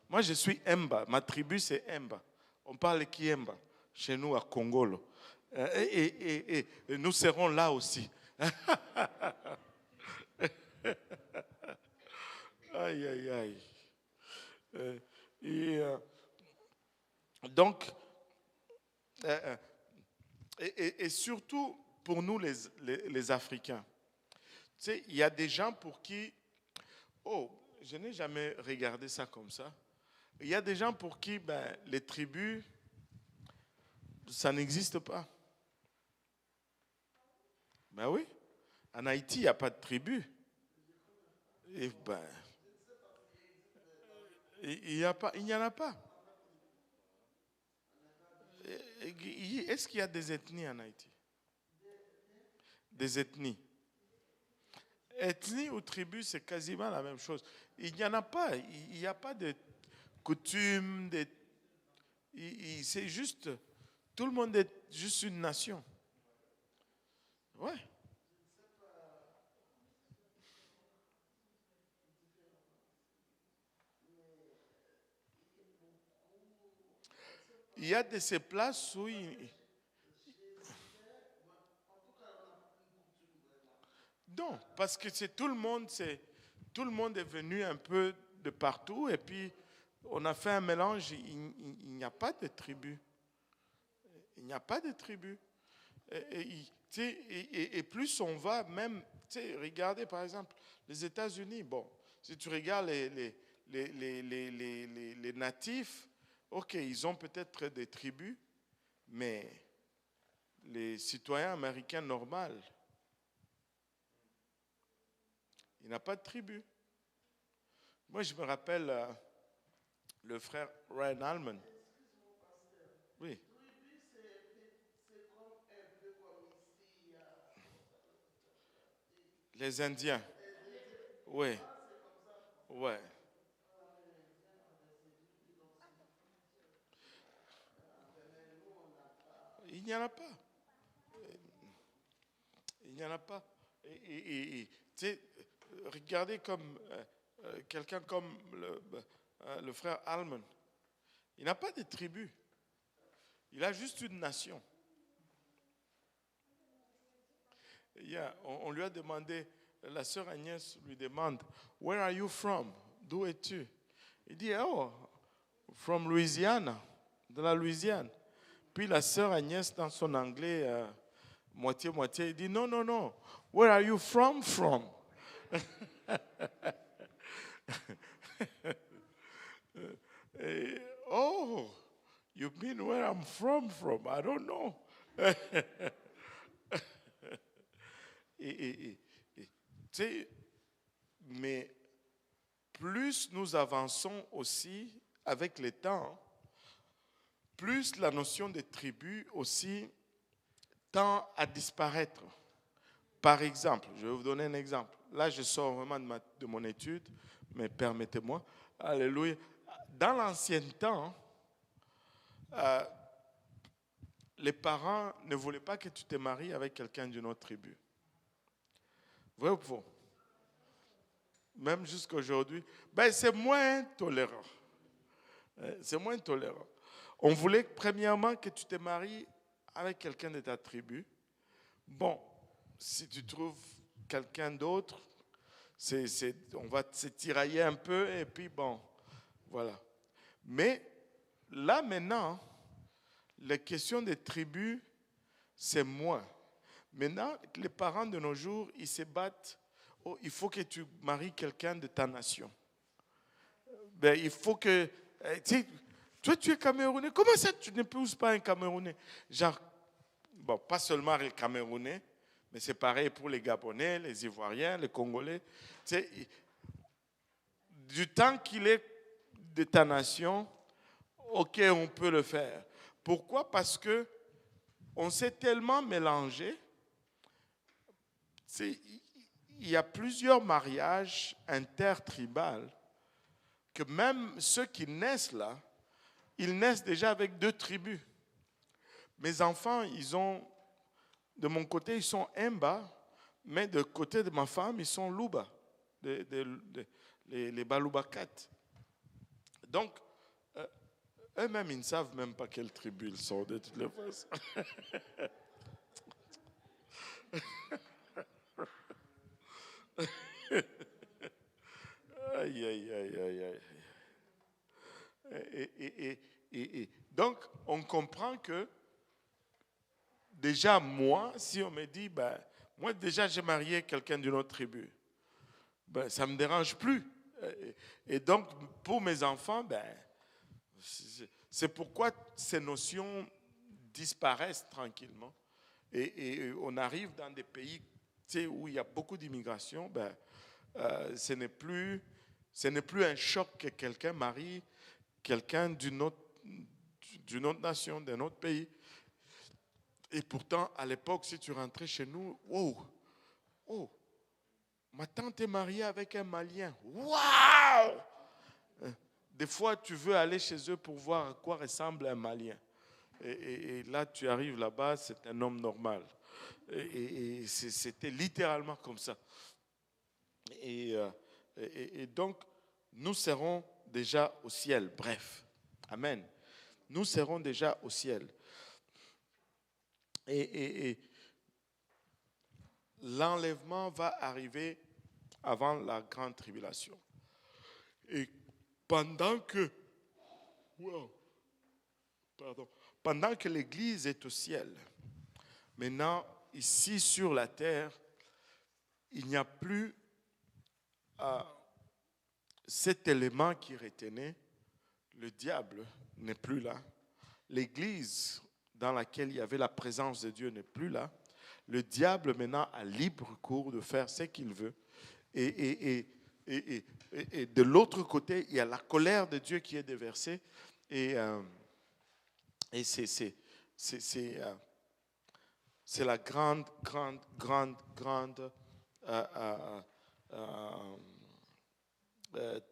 Moi, je suis Emba. Ma tribu, c'est Emba. On parle Kiemba chez nous à Congolo. Et nous serons là aussi. Aïe, aïe, aïe. Donc, et surtout pour nous les Africains, tu sais, il y a des gens pour qui, oh, je n'ai jamais regardé ça comme ça. Il y a des gens pour qui ben, les tribus, ça n'existe pas. Ben oui, en Haïti, il n'y a pas de tribu. Et ben, il n'y en a pas. Est-ce qu'il y a des ethnies en Haïti? Des ethnies. Ethnie ou tribu, c'est quasiment la même chose. Il n'y en a pas. Il n'y a pas de coutumes. C'est juste, tout le monde est juste une nation. Ouais. Il y a de ces places où non, parce que c'est tout le monde est venu un peu de partout et puis on a fait un mélange. Il n'y a pas de tribu. Il n'y a pas de tribu. Et plus on va, même, regardez par exemple les États-Unis. Bon, si tu regardes les natifs, ok, ils ont peut-être des tribus, mais les citoyens américains normaux, il n'y a pas de tribu. Moi, je me rappelle le frère Ryan Allman. Oui. Les Indiens. Oui. Ouais. Il n'y en a pas. Il n'y en a pas. Et tu sais, regardez comme quelqu'un comme le frère Allman. Il n'a pas de tribu. Il a juste une nation. On lui a demandé, la sœur Agnès lui demande, Where are you from? D'où es-tu? Il dit, oh, from Louisiana, de la Louisiane. Puis la sœur Agnès, dans son anglais moitié-moitié, il dit, non, non, non, where are you from? Oh, you mean where I'm from? I don't know. Mais plus nous avançons aussi avec le temps, plus la notion de tribu aussi tend à disparaître. Par exemple, je vais vous donner un exemple. Là, je sors vraiment de mon étude, mais permettez-moi. Alléluia. Dans l'ancien temps, les parents ne voulaient pas que tu te maries avec quelqu'un d'une autre tribu. Vrai ou faux? Même jusqu'à aujourd'hui, ben c'est moins tolérant. C'est moins tolérant. On voulait premièrement que tu te maries avec quelqu'un de ta tribu. Bon, si tu trouves quelqu'un d'autre, on va se tirailler un peu et puis bon, voilà. Mais là maintenant, la question des tribus, c'est moins. Maintenant, les parents de nos jours, ils se battent. oh, il faut que tu maries quelqu'un de ta nation. Ben, il faut que... toi, tu es Camerounais. Comment ça, tu n'épouses pas un Camerounais? Genre, bon, pas seulement les Camerounais, mais c'est pareil pour les Gabonais, les Ivoiriens, les Congolais. Du temps qu'il est de ta nation, ok, on peut le faire. Pourquoi? Parce que on s'est tellement mélangé. Il y a plusieurs mariages intertribaux que même ceux qui naissent là, ils naissent déjà avec 2 tribus. Mes enfants, de mon côté, ils sont Emba, mais de côté de ma femme, ils sont Luba, les Balubakat. Donc, eux-mêmes, ils ne savent même pas quelle tribu ils sont de toutes les façons. Aïe, aïe, aïe, aïe, aïe. Et donc, on comprend que déjà, moi, si on me dit, ben, moi déjà j'ai marié quelqu'un d'une autre tribu, ben, ça ne me dérange plus. Et donc, pour mes enfants, ben, c'est pourquoi ces notions disparaissent tranquillement. Et on arrive dans des pays où il y a beaucoup d'immigration, ben, ce n'est plus un choc que quelqu'un marie quelqu'un d'une autre nation, d'un autre pays. Et pourtant, à l'époque, si tu rentrais chez nous, oh, ma tante est mariée avec un Malien. Waouh! Des fois, tu veux aller chez eux pour voir à quoi ressemble un Malien. Et là, tu arrives là-bas, c'est un homme normal. Et c'était littéralement comme ça. Et donc, nous serons déjà au ciel. Bref, amen. Nous serons déjà au ciel. Et l'enlèvement va arriver avant la grande tribulation. Et pendant que l'Église est au ciel, maintenant, ici sur la terre, il n'y a plus cet élément qui retenait. Le diable n'est plus là. L'Église dans laquelle il y avait la présence de Dieu n'est plus là. Le diable maintenant a libre cours de faire ce qu'il veut. Et de l'autre côté, il y a la colère de Dieu qui est déversée. Et c'est la grande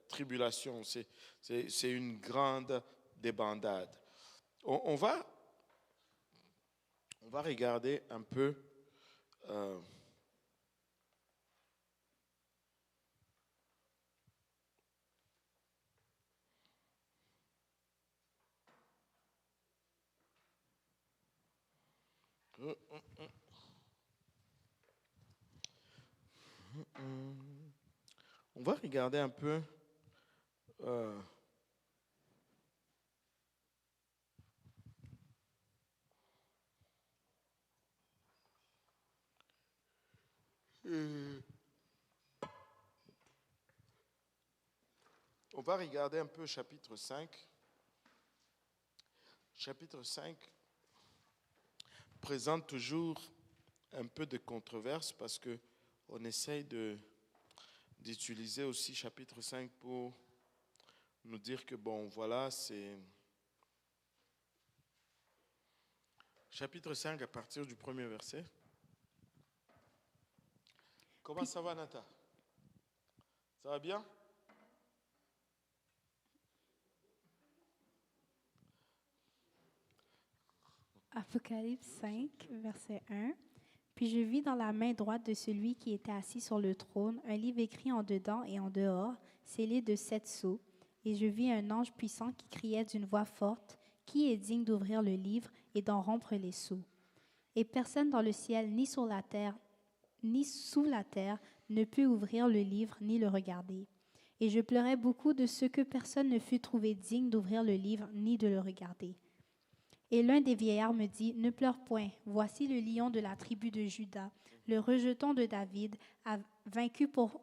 tribulation. C'est une grande débandade. On va regarder un peu chapitre 5. Chapitre 5 présente toujours un peu de controverse parce qu'on essaye d'utiliser aussi chapitre 5 pour nous dire que bon, voilà, c'est chapitre 5 à partir du premier verset. Comment ça va, Nata? Ça va bien? Apocalypse 5, verset 1. Puis je vis dans la main droite de celui qui était assis sur le trône un livre écrit en dedans et en dehors, scellé de 7 sceaux. Et je vis un ange puissant qui criait d'une voix forte, « Qui est digne d'ouvrir le livre et d'en rompre les sceaux? » Et personne dans le ciel, ni sur la terre, ni sous la terre, ne put ouvrir le livre ni le regarder. Et je pleurais beaucoup de ce que personne ne fut trouvé digne d'ouvrir le livre ni de le regarder. Et l'un des vieillards me dit, ne pleure point, voici le lion de la tribu de Juda, le rejeton de David, a vaincu pour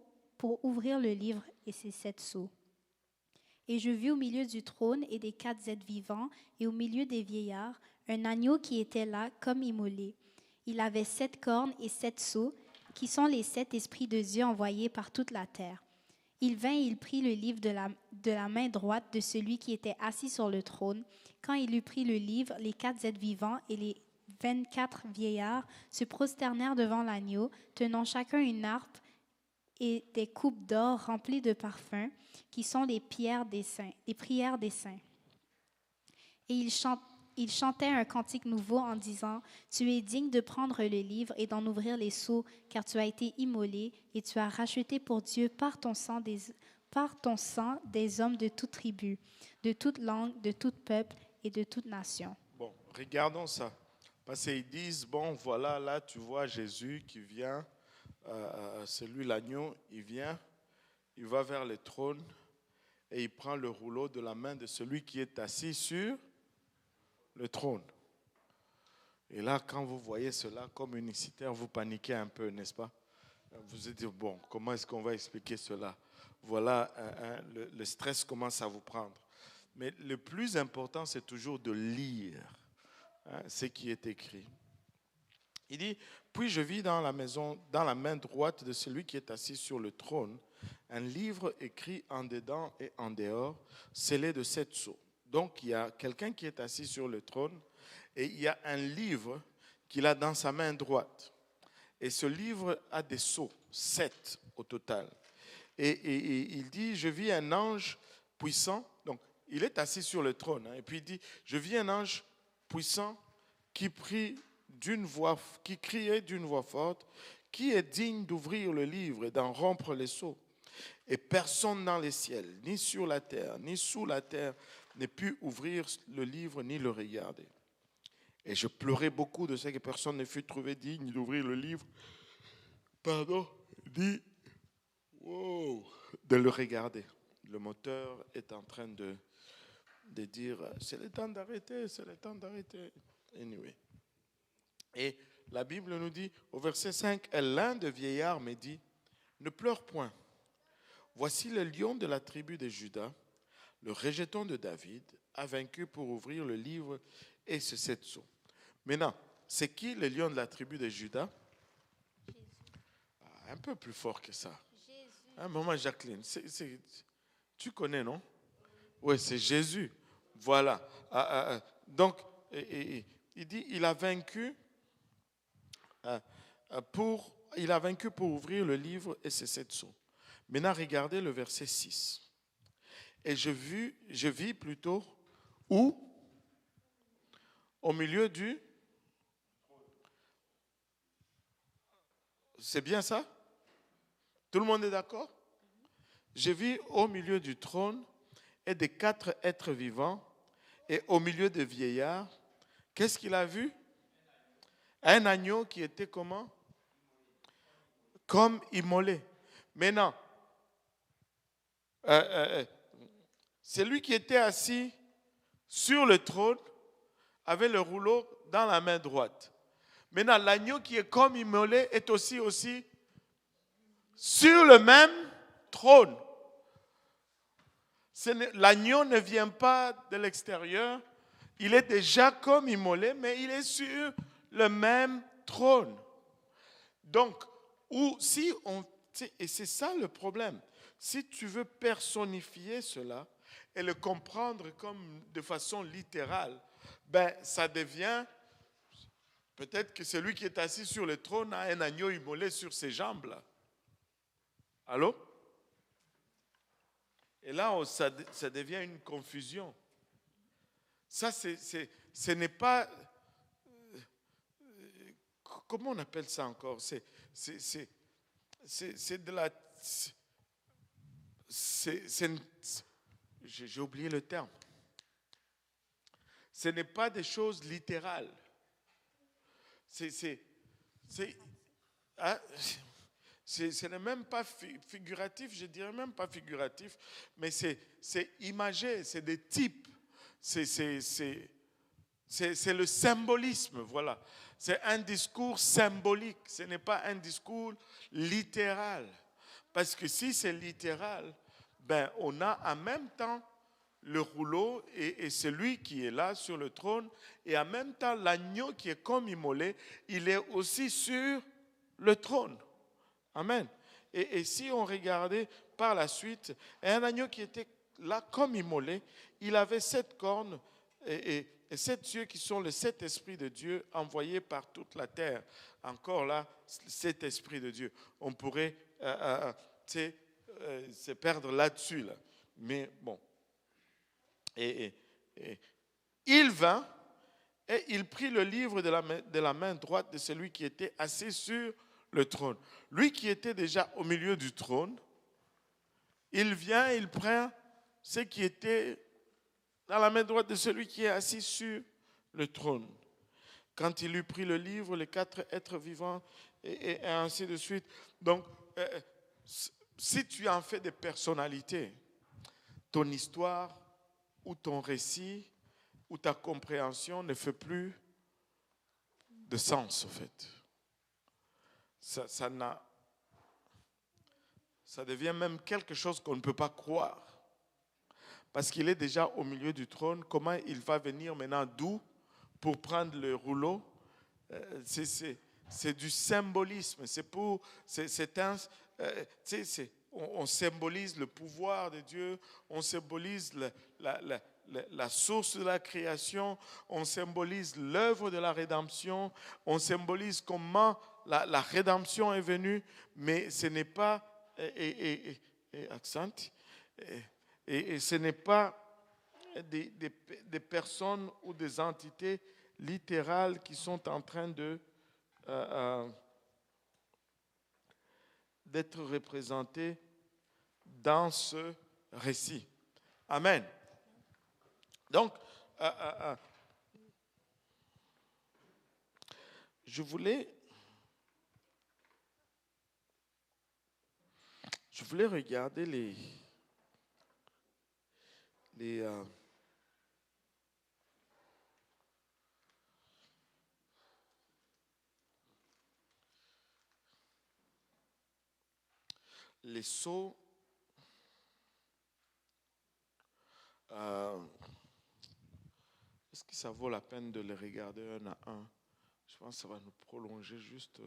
ouvrir le livre et ses 7 sceaux. Et je vis au milieu du trône et des 4 êtres vivants, et au milieu des vieillards, un agneau qui était là comme immolé. Il avait 7 cornes et 7 sceaux, qui sont les 7 esprits de Dieu envoyés par toute la terre. Il vint et il prit le livre de la main droite de celui qui était assis sur le trône. Quand il eut pris le livre, les 4 êtres vivants et les 24 vieillards se prosternèrent devant l'agneau, tenant chacun une harpe et des coupes d'or remplies de parfums, qui sont les prières des saints. Et il chantait un cantique nouveau en disant, « Tu es digne de prendre le livre et d'en ouvrir les sceaux, car tu as été immolé et tu as racheté pour Dieu par ton sang des hommes de toute tribu, de toute langue, de tout peuple et de toute nation. » Bon, regardons ça. Parce qu'ils disent, bon, voilà, là, tu vois Jésus qui vient, celui l'agneau, il vient, il va vers le trône et il prend le rouleau de la main de celui qui est assis sur le trône. Et là, quand vous voyez cela comme unicitaire, vous paniquez un peu, n'est-ce pas? Vous vous dites, bon, comment est-ce qu'on va expliquer cela? Voilà, le stress commence à vous prendre. Mais le plus important, c'est toujours de lire ce qui est écrit. Il dit, puis je vis dans la main droite de celui qui est assis sur le trône, un livre écrit en dedans et en dehors, scellé de 7 sceaux. Donc, il y a quelqu'un qui est assis sur le trône et il y a un livre qu'il a dans sa main droite. Et ce livre a des sceaux, 7 au total. Et il dit, je vis un ange puissant. Donc, il est assis sur le trône. Et puis il dit, je vis un ange puissant qui criait d'une voix forte, qui est digne d'ouvrir le livre et d'en rompre les sceaux. Et personne dans les ciels, ni sur la terre, ni sous la terre, n'ait pu ouvrir le livre ni le regarder. Et je pleurais beaucoup de ce que personne ne fut trouvé digne d'ouvrir le livre, ni de le regarder. Le moteur est en train de dire, c'est le temps d'arrêter, c'est le temps d'arrêter. Anyway. Et la Bible nous dit, au verset 5, et l'un des vieillards me dit, ne pleure point. Voici le lion de la tribu de Juda, le rejeton de David, a vaincu pour ouvrir le livre et ses 7 sceaux. Maintenant, c'est qui le lion de la tribu de Juda? Un peu plus fort que ça. Maman Jacqueline, tu connais, non? Oui, c'est Jésus. Voilà. Donc, il dit, il a vaincu pour ouvrir le livre et ses 7 sceaux. Maintenant, regardez le verset 6. Et je vis plutôt où? Au milieu du... C'est bien ça? Tout le monde est d'accord? Je vis au milieu du trône et des 4 êtres vivants et au milieu des vieillards. Qu'est-ce qu'il a vu? Un agneau qui était comment? Comme immolé. Maintenant, celui qui était assis sur le trône avait le rouleau dans la main droite. Maintenant, l'agneau qui est comme immolé est aussi sur le même trône. L'agneau ne vient pas de l'extérieur. Il est déjà comme immolé, mais il est sur le même trône. Donc, et c'est ça le problème. Si tu veux personnifier cela et le comprendre comme de façon littérale, ça devient, peut-être que celui qui est assis sur le trône a un agneau immolé sur ses jambes. Là. Allô? Et là, ça devient une confusion. Ça, ce n'est pas... Comment on appelle ça encore? C'est de la... J'ai oublié le terme. Ce n'est pas des choses littérales. Ce n'est même pas figuratif, je dirais même pas figuratif, mais c'est imagé, c'est des types. C'est le symbolisme, voilà. C'est un discours symbolique, ce n'est pas un discours littéral. Parce que si c'est littéral, ben on a en même temps le rouleau et celui qui est là sur le trône, et en même temps l'agneau qui est comme immolé, il est aussi sur le trône. Amen. Et si on regardait par la suite, un agneau qui était là comme immolé, il avait 7 cornes et 7 yeux qui sont les 7 esprits de Dieu envoyés par toute la terre. Encore là, 7 esprits de Dieu. On pourrait se perdre là-dessus. Là. Mais bon. Et il vint et il prit le livre de la main droite de celui qui était assis sur le trône. Lui qui était déjà au milieu du trône, il vient, il prend ce qui était dans la main droite de celui qui est assis sur le trône. Quand il eut pris le livre, les 4 êtres vivants, et ainsi de suite. Donc, si tu en fais des personnalités, ton histoire ou ton récit ou ta compréhension ne fait plus de sens, en fait. Ça devient même quelque chose qu'on ne peut pas croire. Parce qu'il est déjà au milieu du trône. Comment il va venir maintenant d'où pour prendre le rouleau? C'est du symbolisme. On symbolise le pouvoir de Dieu. On symbolise la source de la création. On symbolise l'œuvre de la rédemption. On symbolise comment la rédemption est venue. Mais ce n'est pas... Et ce n'est pas des personnes ou des entités littérales qui sont en train d'être représentées dans ce récit. Amen. Donc, je voulais regarder les sceaux. Est-ce que ça vaut la peine de les regarder un à un? Je pense que ça va nous prolonger juste.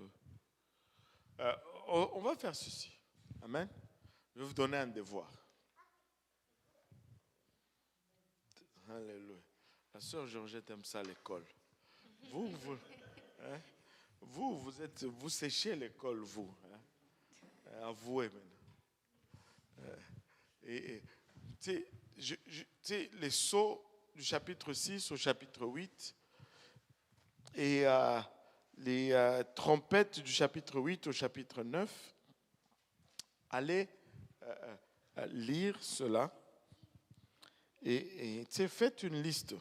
On va faire ceci. Amen. Je vais vous donner un devoir. Alléluia. La sœur Georgette aime ça à l'école. Vous séchez l'école, vous. Hein? Avouez maintenant. Les sceaux du chapitre 6 au chapitre 8 et les trompettes du chapitre 8 au chapitre 9, allez lire cela et faites une liste.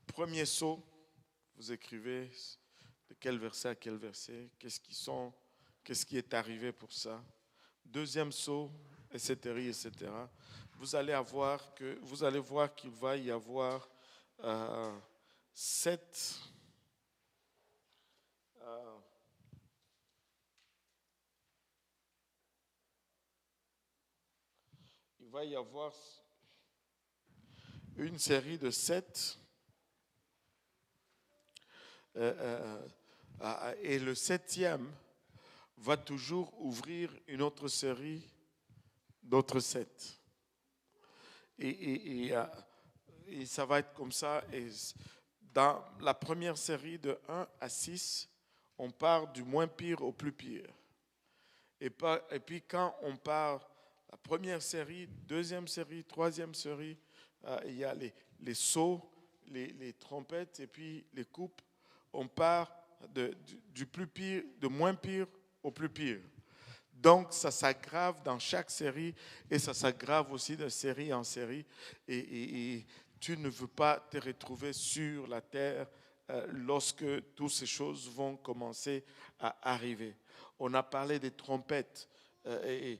Premier sceau, vous écrivez de quel verset à quel verset, qu'est-ce qui est arrivé pour ça. Deuxième sceau, etc., etc. Vous allez voir qu'il va y avoir 7 il va y avoir une série de 7 et le 7e va toujours ouvrir une autre série d'autres 7. Et ça va être comme ça. Et dans la première série de 1 à 6, on part du moins pire au plus pire. Et puis quand on part la première série, deuxième série, troisième série, il y a les sceaux, les trompettes et puis les coupes. On part du plus pire, de moins pire au plus pire. Donc, ça s'aggrave dans chaque série et ça s'aggrave aussi de série en série. Et tu ne veux pas te retrouver sur la terre lorsque toutes ces choses vont commencer à arriver. On a parlé des trompettes. Il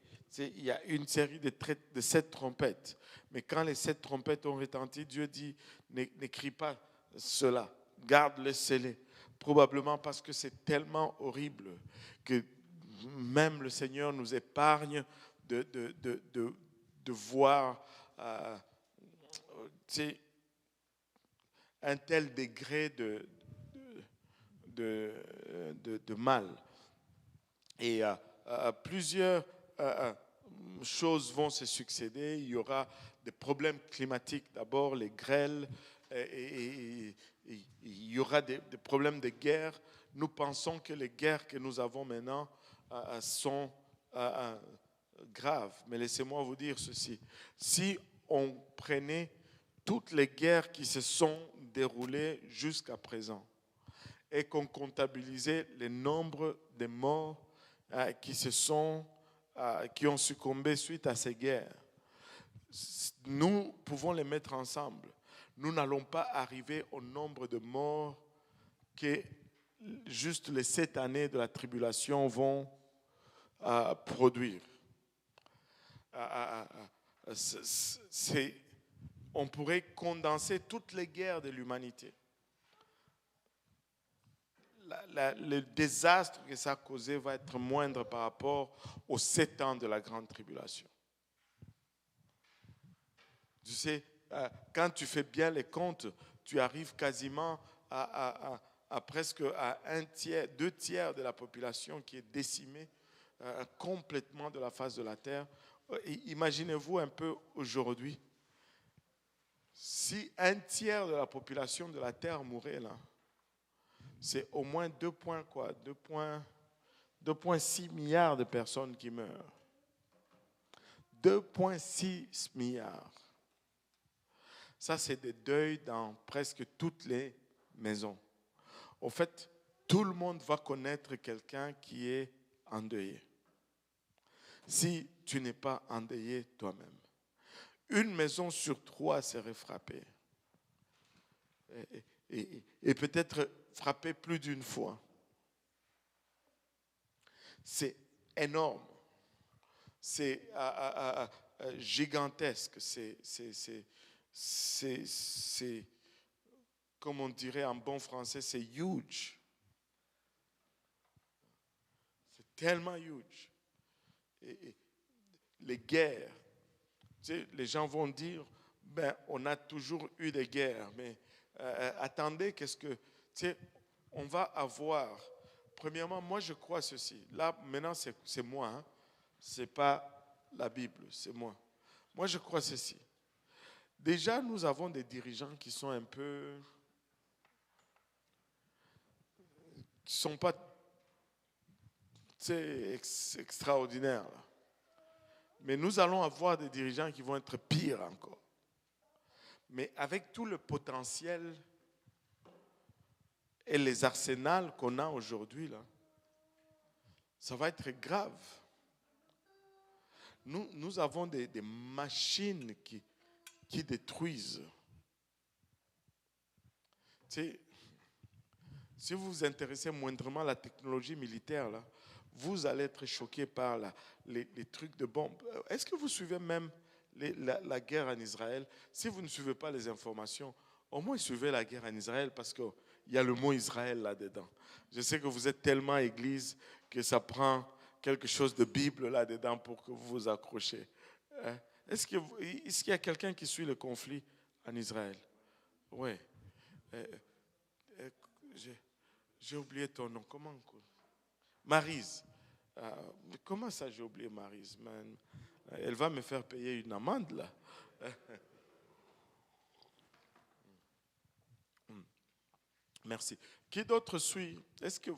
y a une série de 7 trompettes. Mais quand les 7 trompettes ont retenti, Dieu dit, n'écris pas cela. Garde-le scellé. Probablement parce que c'est tellement horrible que même le Seigneur nous épargne de voir un tel degré de mal. Et plusieurs choses vont se succéder. Il y aura des problèmes climatiques, d'abord les grêles, et il y aura des problèmes de guerre. Nous pensons que les guerres que nous avons maintenant sont graves. Mais laissez-moi vous dire ceci. Si on prenait toutes les guerres qui se sont déroulées jusqu'à présent et qu'on comptabilisait le nombre de morts qui ont succombé suite à ces guerres, nous pouvons les mettre ensemble. Nous n'allons pas arriver au nombre de morts que juste les 7 années de la tribulation vont produire. On pourrait condenser toutes les guerres de l'humanité. Le désastre que ça a causé va être moindre par rapport aux 7 ans de la grande tribulation. Tu sais, quand tu fais bien les comptes, tu arrives quasiment à presque à 2 tiers de la population qui est décimée complètement de la face de la terre. Imaginez-vous un peu aujourd'hui, si 1 tiers de la population de la terre mourait là, c'est au moins 2,6 milliards de personnes qui meurent. 2,6 milliards. Ça, c'est des deuils dans presque toutes les maisons. En fait, tout le monde va connaître quelqu'un qui est endeuillé. Si tu n'es pas endeuillé toi-même. 1 maison sur 3 serait frappée. Et peut-être frappée plus d'une fois. C'est énorme. C'est gigantesque. C'est, comme on dirait en bon français, c'est huge. C'est tellement huge. Et les guerres, tu sais, les gens vont dire, on a toujours eu des guerres, mais attendez, qu'est-ce que, tu sais, on va avoir. Premièrement, moi je crois ceci. Là, maintenant, c'est moi. Hein. Ce n'est pas la Bible, c'est moi. Moi, je crois ceci. Déjà, nous avons des dirigeants qui sont un peu... qui ne sont pas extraordinaires. Là. Mais nous allons avoir des dirigeants qui vont être pires encore. Mais avec tout le potentiel et les arsenals qu'on a aujourd'hui, là, ça va être grave. Nous avons des machines qui détruisent. Tu sais, si vous vous intéressez moindrement à la technologie militaire, là, vous allez être choqué par les trucs de bombes. Est-ce que vous suivez même la guerre en Israël? Si vous ne suivez pas les informations, au moins suivez la guerre en Israël parce qu'il y a le mot Israël là-dedans. Je sais que vous êtes tellement église que ça prend quelque chose de Bible là-dedans pour que vous vous accrochiez. Est-ce qu'il y a quelqu'un qui suit le conflit en Israël? Oui. J'ai oublié ton nom. Comment? Maryse. Comment ça, j'ai oublié Maryse? Elle va me faire payer une amende, là. Merci. Qui d'autre suit? Est-ce que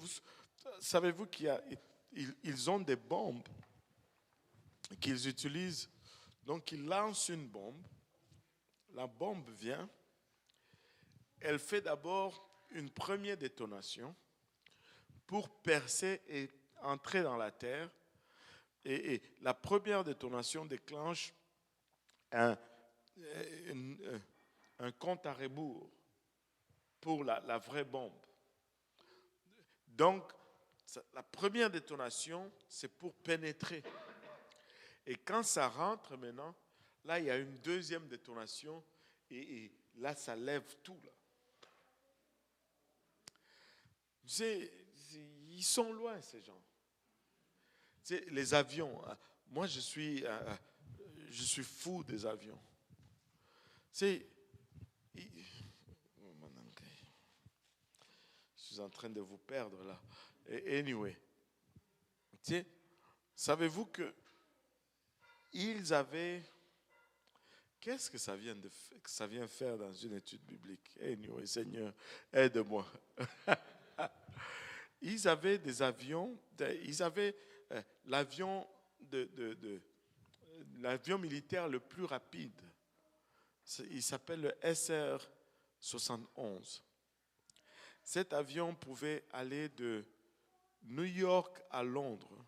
savez-vous qu'ils ont des bombes qu'ils utilisent? Donc, ils lancent une bombe. La bombe vient. Elle fait d'abord une première détonation pour percer et entrer dans la terre. Et la première détonation déclenche un compte à rebours pour la vraie bombe. Donc, la première détonation, c'est pour pénétrer. Et quand ça rentre maintenant, là, il y a une deuxième détonation et là, ça lève tout. Là. ils sont loin, ces gens. Les avions. Moi, je suis fou des avions. Je suis en train de vous perdre là. Anyway. Savez-vous que ils avaient... Qu'est-ce que ça vient faire dans une étude biblique? Anyway, Seigneur, aide-moi. Ils avaient des avions, ils avaient l'avion l'avion militaire le plus rapide. Il s'appelle le SR-71. Cet avion pouvait aller de New York à Londres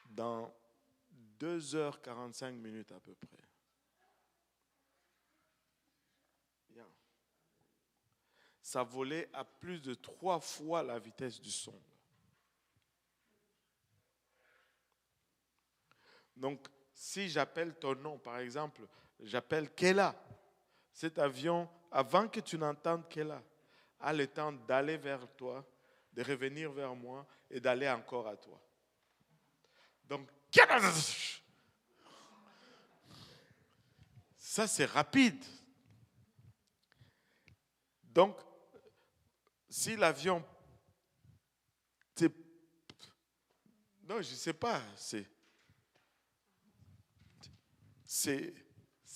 dans 2h45 à peu près. Ça volait à plus de 3 fois la vitesse du son. Donc, si j'appelle ton nom, par exemple, j'appelle Kela. Cet avion, avant que tu n'entendes Kela, a le temps d'aller vers toi, de revenir vers moi et d'aller encore à toi. Donc, ça c'est rapide. Donc, si l'avion... Non, je ne sais pas. C'est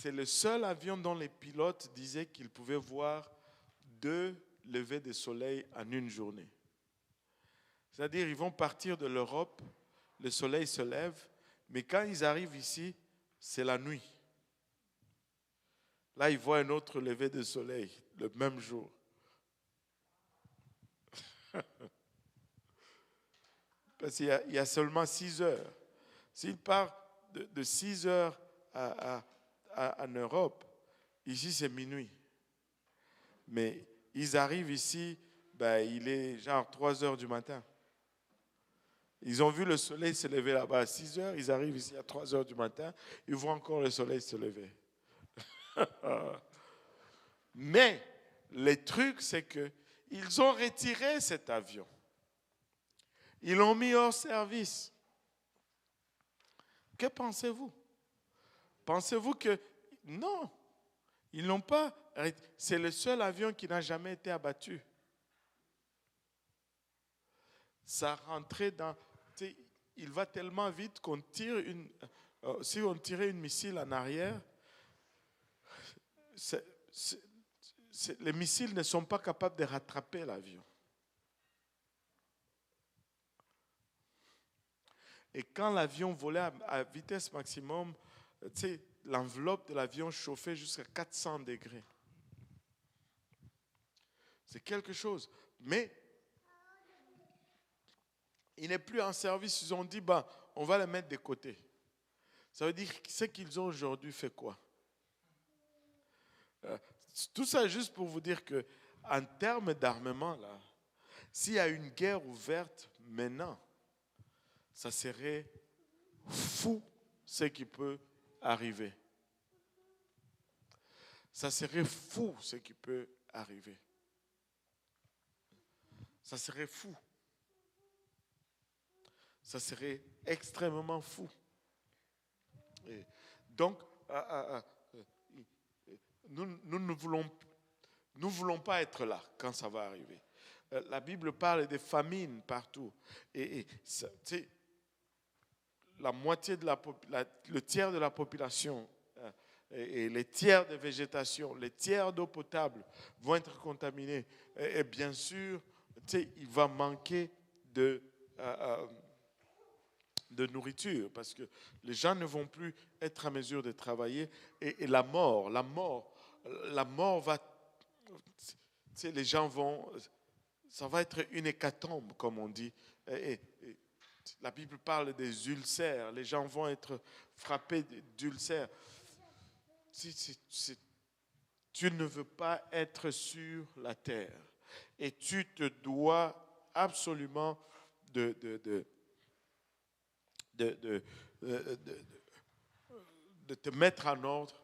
le seul avion dont les pilotes disaient qu'ils pouvaient voir 2 levées de soleil en une journée. C'est-à-dire, ils vont partir de l'Europe, le soleil se lève, mais quand ils arrivent ici, c'est la nuit. Là, ils voient un autre lever de soleil le même jour. Parce qu'il y a seulement 6 heures. S'il part de 6 heures en Europe, ici c'est minuit. Mais ils arrivent ici, il est genre 3 heures du matin. Ils ont vu le soleil se lever là-bas à 6 heures, ils arrivent ici à 3 heures du matin, ils voient encore le soleil se lever. Mais le truc, c'est qu'ils ont retiré cet avion. Ils l'ont mis hors service. Que pensez-vous? Pensez-vous que... Non, ils n'ont pas... C'est le seul avion qui n'a jamais été abattu. Ça rentrait dans... Il va tellement vite qu'on tire si on tirait une missile en arrière, les missiles ne sont pas capables de rattraper l'avion. Et quand l'avion volait à vitesse maximum, l'enveloppe de l'avion chauffait jusqu'à 400 degrés. C'est quelque chose. Mais il n'est plus en service. Ils ont dit, on va le mettre de côté. Ça veut dire que ce qu'ils ont aujourd'hui fait quoi? Tout ça juste pour vous dire qu'en termes d'armement, là, s'il y a une guerre ouverte maintenant, ça serait fou ce qui peut arriver. Ça serait fou ce qui peut arriver. Ça serait fou. Ça serait extrêmement fou. Et donc, nous ne voulons pas être là quand ça va arriver. La Bible parle de famine partout. Et la moitié le tiers de la population et les tiers de végétation, les tiers d'eau potable vont être contaminés. Et bien sûr, il va manquer de nourriture parce que les gens ne vont plus être en mesure de travailler. Et la mort va... les gens vont... Ça va être une hécatombe, comme on dit. Et la Bible parle des ulcères. Les gens vont être frappés d'ulcères. Tu ne veux pas être sur la terre. Et tu te dois absolument de te mettre en ordre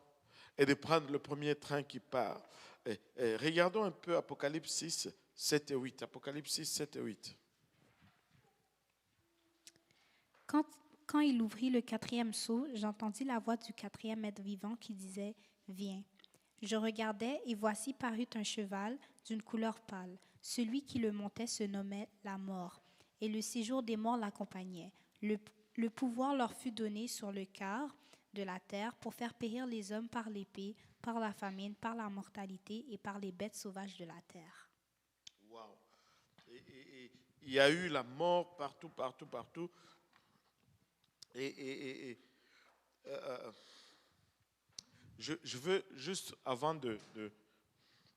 et de prendre le premier train qui part. Et regardons un peu Apocalypse 6, 7 et 8. Apocalypse 6, 7 et 8. Quand il ouvrit le quatrième sceau, j'entendis la voix du quatrième être vivant qui disait « Viens ». Je regardai et voici parut un cheval d'une couleur pâle. Celui qui le montait se nommait la mort, et le séjour des morts l'accompagnait. Le pouvoir leur fut donné sur le quart de la terre pour faire périr les hommes par l'épée, par la famine, par la mortalité et par les bêtes sauvages de la terre. Wow. Et il y a eu la mort partout, partout, partout. Je veux juste, avant de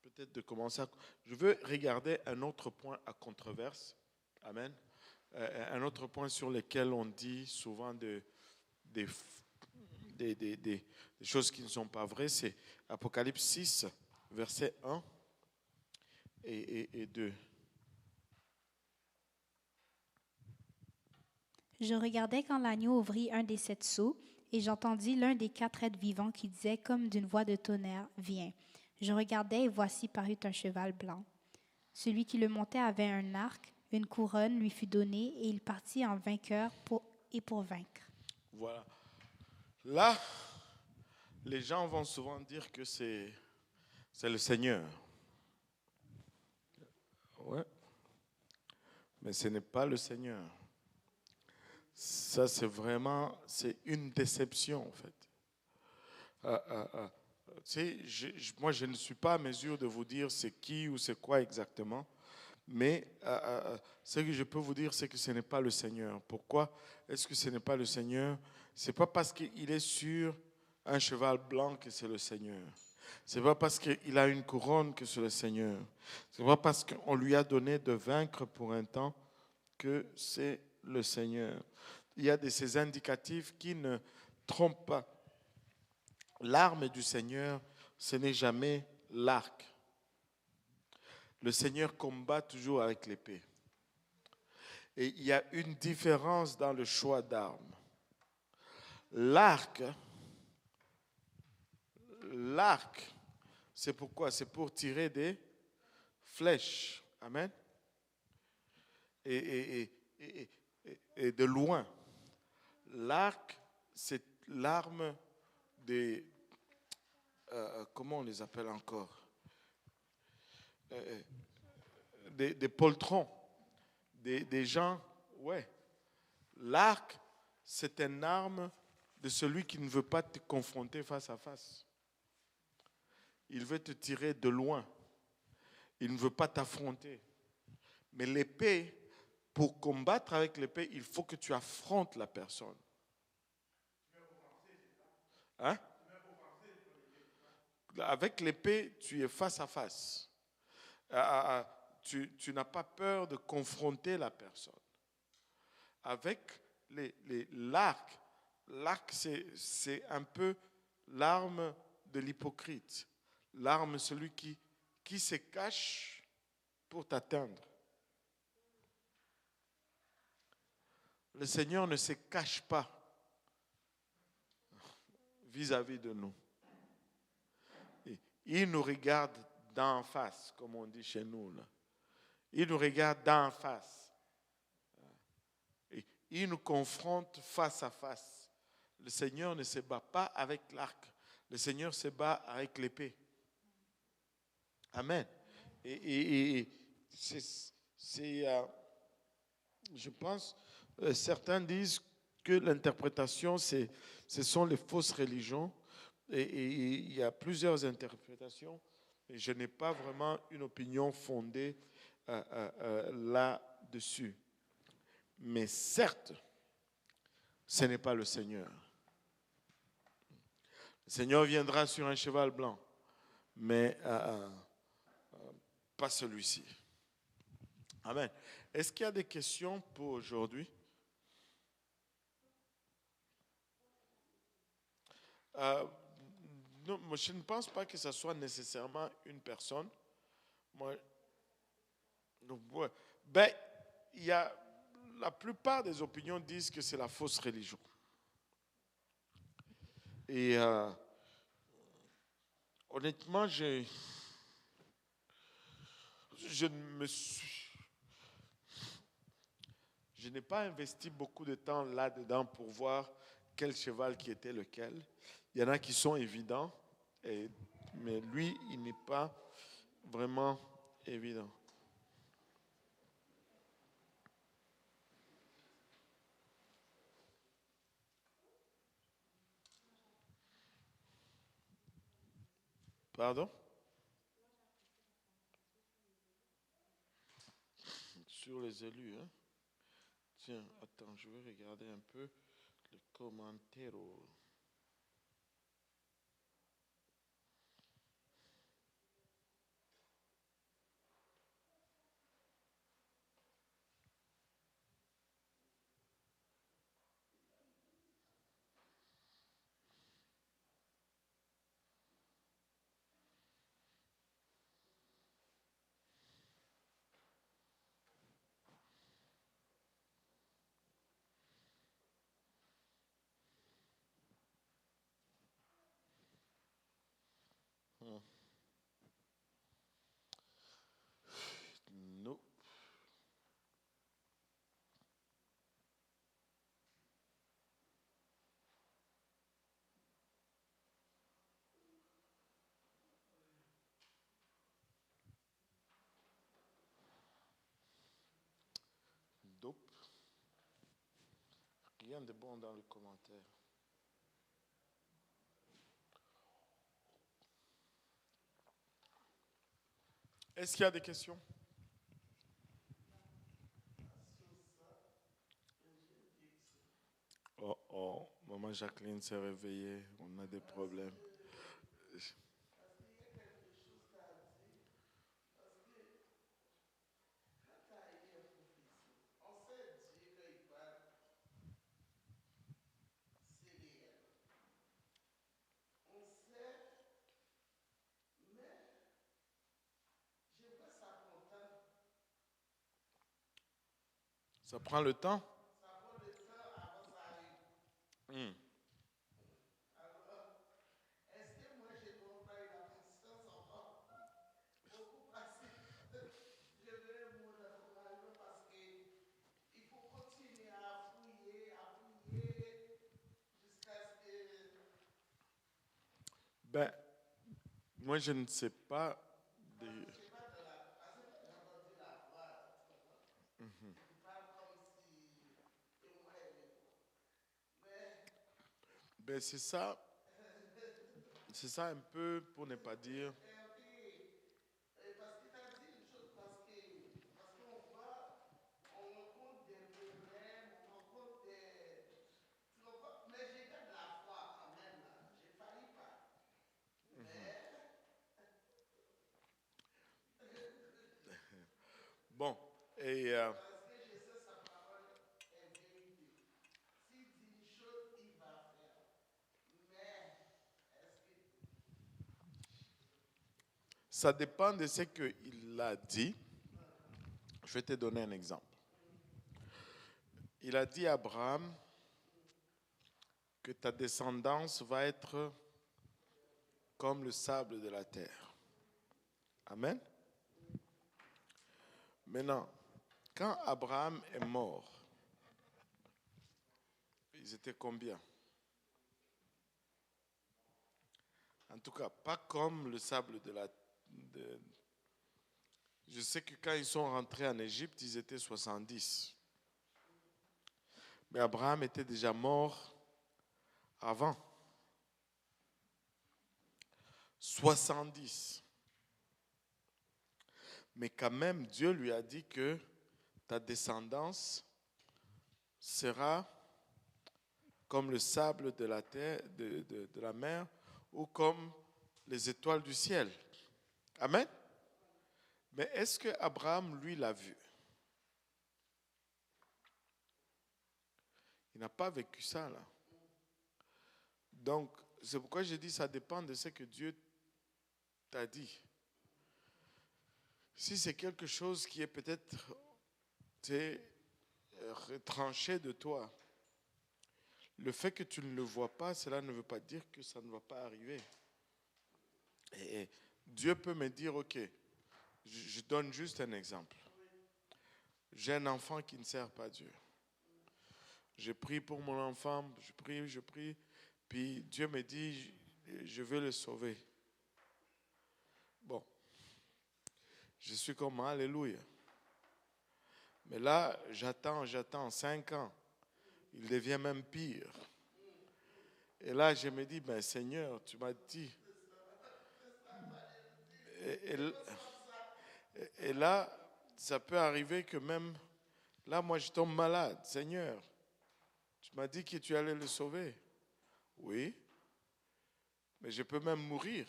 peut-être de commencer, je veux regarder un autre point à controverse. Amen. Un autre point sur lequel on dit souvent des choses qui ne sont pas vraies, c'est Apocalypse 6, versets 1 et 2. Je regardais quand l'agneau ouvrit un des 7 sceaux, et j'entendis l'un des 4 êtres vivants qui disait comme d'une voix de tonnerre, « Viens ». Je regardais et voici parut un cheval blanc. Celui qui le montait avait un arc, une couronne lui fut donnée, et il partit en vainqueur pour vaincre. Voilà. Là, les gens vont souvent dire que c'est le Seigneur. Ouais. Mais ce n'est pas le Seigneur. Ça, c'est une déception, en fait. Tu sais, moi, je ne suis pas à mesure de vous dire c'est qui ou c'est quoi exactement, mais ce que je peux vous dire, c'est que ce n'est pas le Seigneur. Pourquoi est-ce que ce n'est pas le Seigneur? Ce n'est pas parce qu'il est sur un cheval blanc que c'est le Seigneur. Ce n'est pas parce qu'il a une couronne que c'est le Seigneur. Ce n'est pas parce qu'on lui a donné de vaincre pour un temps que c'est le Seigneur. Il y a de ces indicatifs qui ne trompent pas. L'arme du Seigneur, ce n'est jamais l'arc. Le Seigneur combat toujours avec l'épée. Et il y a une différence dans le choix d'armes. L'arc, c'est pourquoi? C'est pour tirer des flèches. Amen. Et de loin. L'arc, c'est l'arme des... comment on les appelle encore? Des poltrons. Des gens... Ouais. L'arc, c'est une arme de celui qui ne veut pas te confronter face à face. Il veut te tirer de loin. Il ne veut pas t'affronter. Mais l'épée, pour combattre avec l'épée, il faut que tu affrontes la personne. Hein? Avec l'épée, tu es face à face. Tu n'as pas peur de confronter la personne. Avec l'arc, c'est un peu l'arme de l'hypocrite. L'arme, celui qui se cache pour t'atteindre. Le Seigneur ne se cache pas vis-à-vis de nous. Il nous regarde d'en face, comme on dit chez nous, là. Il nous regarde d'en face. Et il nous confronte face à face. Le Seigneur ne se bat pas avec l'arc. Le Seigneur se bat avec l'épée. Amen. Et je pense, certains disent que l'interprétation, ce sont les fausses religions. Et il y a plusieurs interprétations. Et je n'ai pas vraiment une opinion fondée là-dessus. Mais certes, ce n'est pas le Seigneur. Le Seigneur viendra sur un cheval blanc, mais pas celui-ci. Amen. Est-ce qu'il y a des questions pour aujourd'hui? Non, moi, je ne pense pas que ce soit nécessairement une personne. Moi, ben, la plupart des opinions disent que c'est la fausse religion. Et honnêtement, je n'ai pas investi beaucoup de temps là-dedans pour voir quel cheval qui était lequel. Il y en a qui sont évidents, mais lui, il n'est pas vraiment évident. Pardon? Sur les élus, hein? Tiens, attends, je vais regarder un peu le commentaire. Non. Dope. Rien de bon dans le commentaire. Est-ce qu'il y a des questions? Oh oh, maman Jacqueline s'est réveillée, on a des problèmes. Ça prend le temps? Ça prend le temps avant ça arrive. Alors, est-ce que moi je dois employer la patience encore beaucoup parce que je veux mon encouragement parce qu'il faut continuer à fouiller jusqu'à ce que. Ben, moi je ne sais pas. Parce que je sais pas de la. Parce que j'ai entendu la voix, tu comprends? Il parle comme si. Et moi, elle est quoi. Mais. Ben, c'est ça. C'est ça un peu pour ne pas dire. Parce que tu as dit une chose, parce qu'on voit, on rencontre des problèmes, on rencontre des. Tu comprends? Mais j'ai gardé la foi quand même, là. J'ai failli pas. Mais. Bon, et Parce que je sais sa parole est vérité. S'il dit une chose, il va faire. Mais, est-ce que. ça dépend de ce qu'il a dit. Je vais te donner un exemple. Il a dit à Abraham que ta descendance va être comme le sable de la terre. Amen. Maintenant, quand Abraham est mort, ils étaient combien? En tout cas, pas comme le sable de la terre. Je sais que quand ils sont rentrés en Égypte, ils étaient 70. Mais Abraham était déjà mort avant. 70. Mais quand même, Dieu lui a dit que ta descendance sera comme le sable de la terre, de la mer, ou comme les étoiles du ciel. Amen. Mais est-ce que Abraham, lui, l'a vu? Il n'a pas vécu ça, là. Donc, c'est pourquoi je dis ça dépend de ce que Dieu t'a dit. Si c'est quelque chose qui est peut-être retranché de toi, le fait que tu ne le vois pas, cela ne veut pas dire que ça ne va pas arriver. Et Dieu peut me dire, ok, Je donne juste un exemple. J'ai un enfant qui ne sert pas Dieu. Je prie pour mon enfant, je prie, puis Dieu me dit, je veux le sauver. Bon, je suis comme alléluia. Mais là, j'attends 5 ans. Il devient même pire. Et là, je me dis, ben Seigneur, tu m'as dit. Et là, ça peut arriver que même, là, moi, je tombe malade. Seigneur, tu m'as dit que tu allais le sauver. Oui, mais je peux même mourir.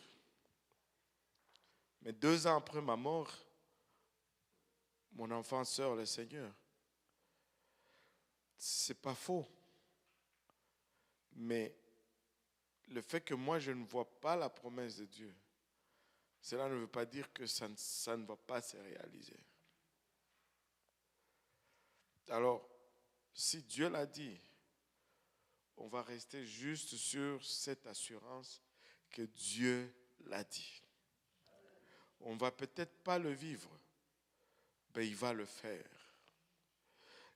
Mais 2 ans après ma mort, mon enfant sert le Seigneur. C'est pas faux. Mais le fait que moi, je ne vois pas la promesse de Dieu, cela ne veut pas dire que ça ne va pas se réaliser. Alors, si Dieu l'a dit, on va rester juste sur cette assurance que Dieu l'a dit. On ne va peut-être pas le vivre, mais il va le faire.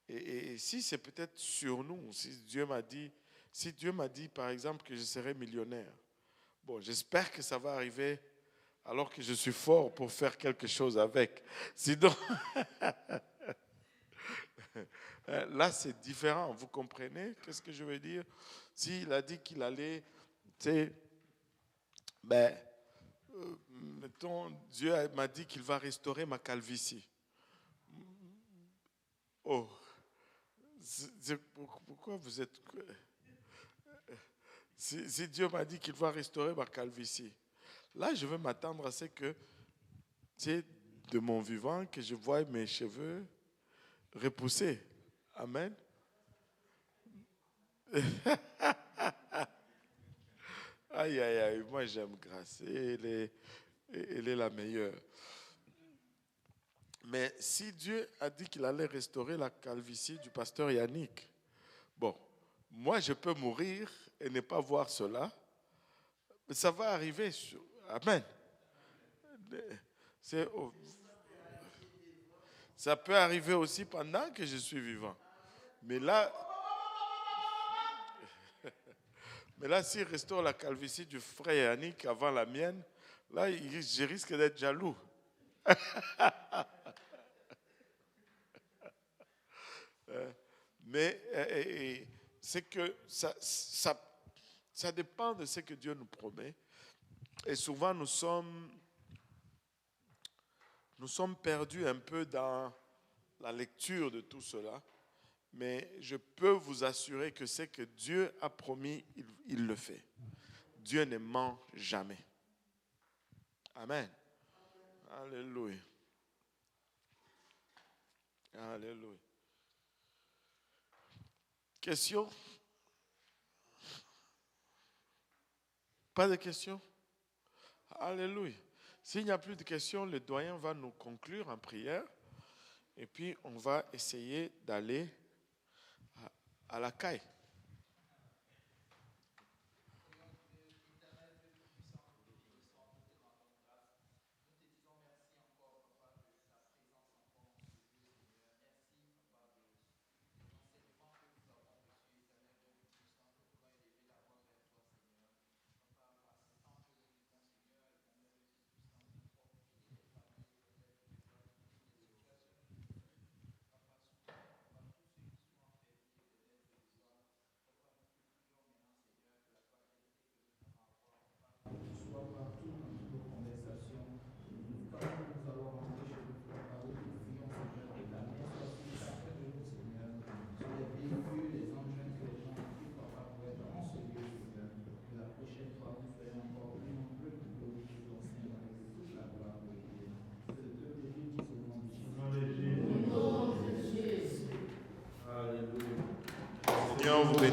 Et si c'est peut-être sur nous, si Dieu m'a dit par exemple que je serai millionnaire, bon, j'espère que ça va arriver alors que je suis fort pour faire quelque chose avec. Sinon, là c'est différent, vous comprenez qu'est-ce que je veux dire? S'il a dit qu'il allait, tu sais, mettons, Dieu m'a dit qu'il va restaurer ma calvitie. Oh, pourquoi vous êtes... Si Dieu m'a dit qu'il va restaurer ma calvitie, là je veux m'attendre à ce que, tu sais, de mon vivant, que je voie mes cheveux repousser. Amen. Aïe, aïe, aïe, moi j'aime Grâce. Elle est la meilleure. Mais si Dieu a dit qu'il allait restaurer la calvitie du pasteur Yannick, bon, moi je peux mourir et ne pas voir cela, mais ça va arriver. Amen. Ça peut arriver aussi pendant que je suis vivant. Mais là, s'il restaure la calvitie du frère Yannick avant la mienne, là, je risque d'être jaloux. Mais c'est que ça dépend de ce que Dieu nous promet. Et souvent, nous sommes perdus un peu dans la lecture de tout cela. Mais je peux vous assurer que ce que Dieu a promis, il le fait. Dieu ne ment jamais. Amen. Alléluia. Alléluia. Question? Pas de questions? Alléluia. S'il n'y a plus de questions, le doyen va nous conclure en prière. Et puis, on va essayer d'aller à la caille. Seigneur, vous bénisse.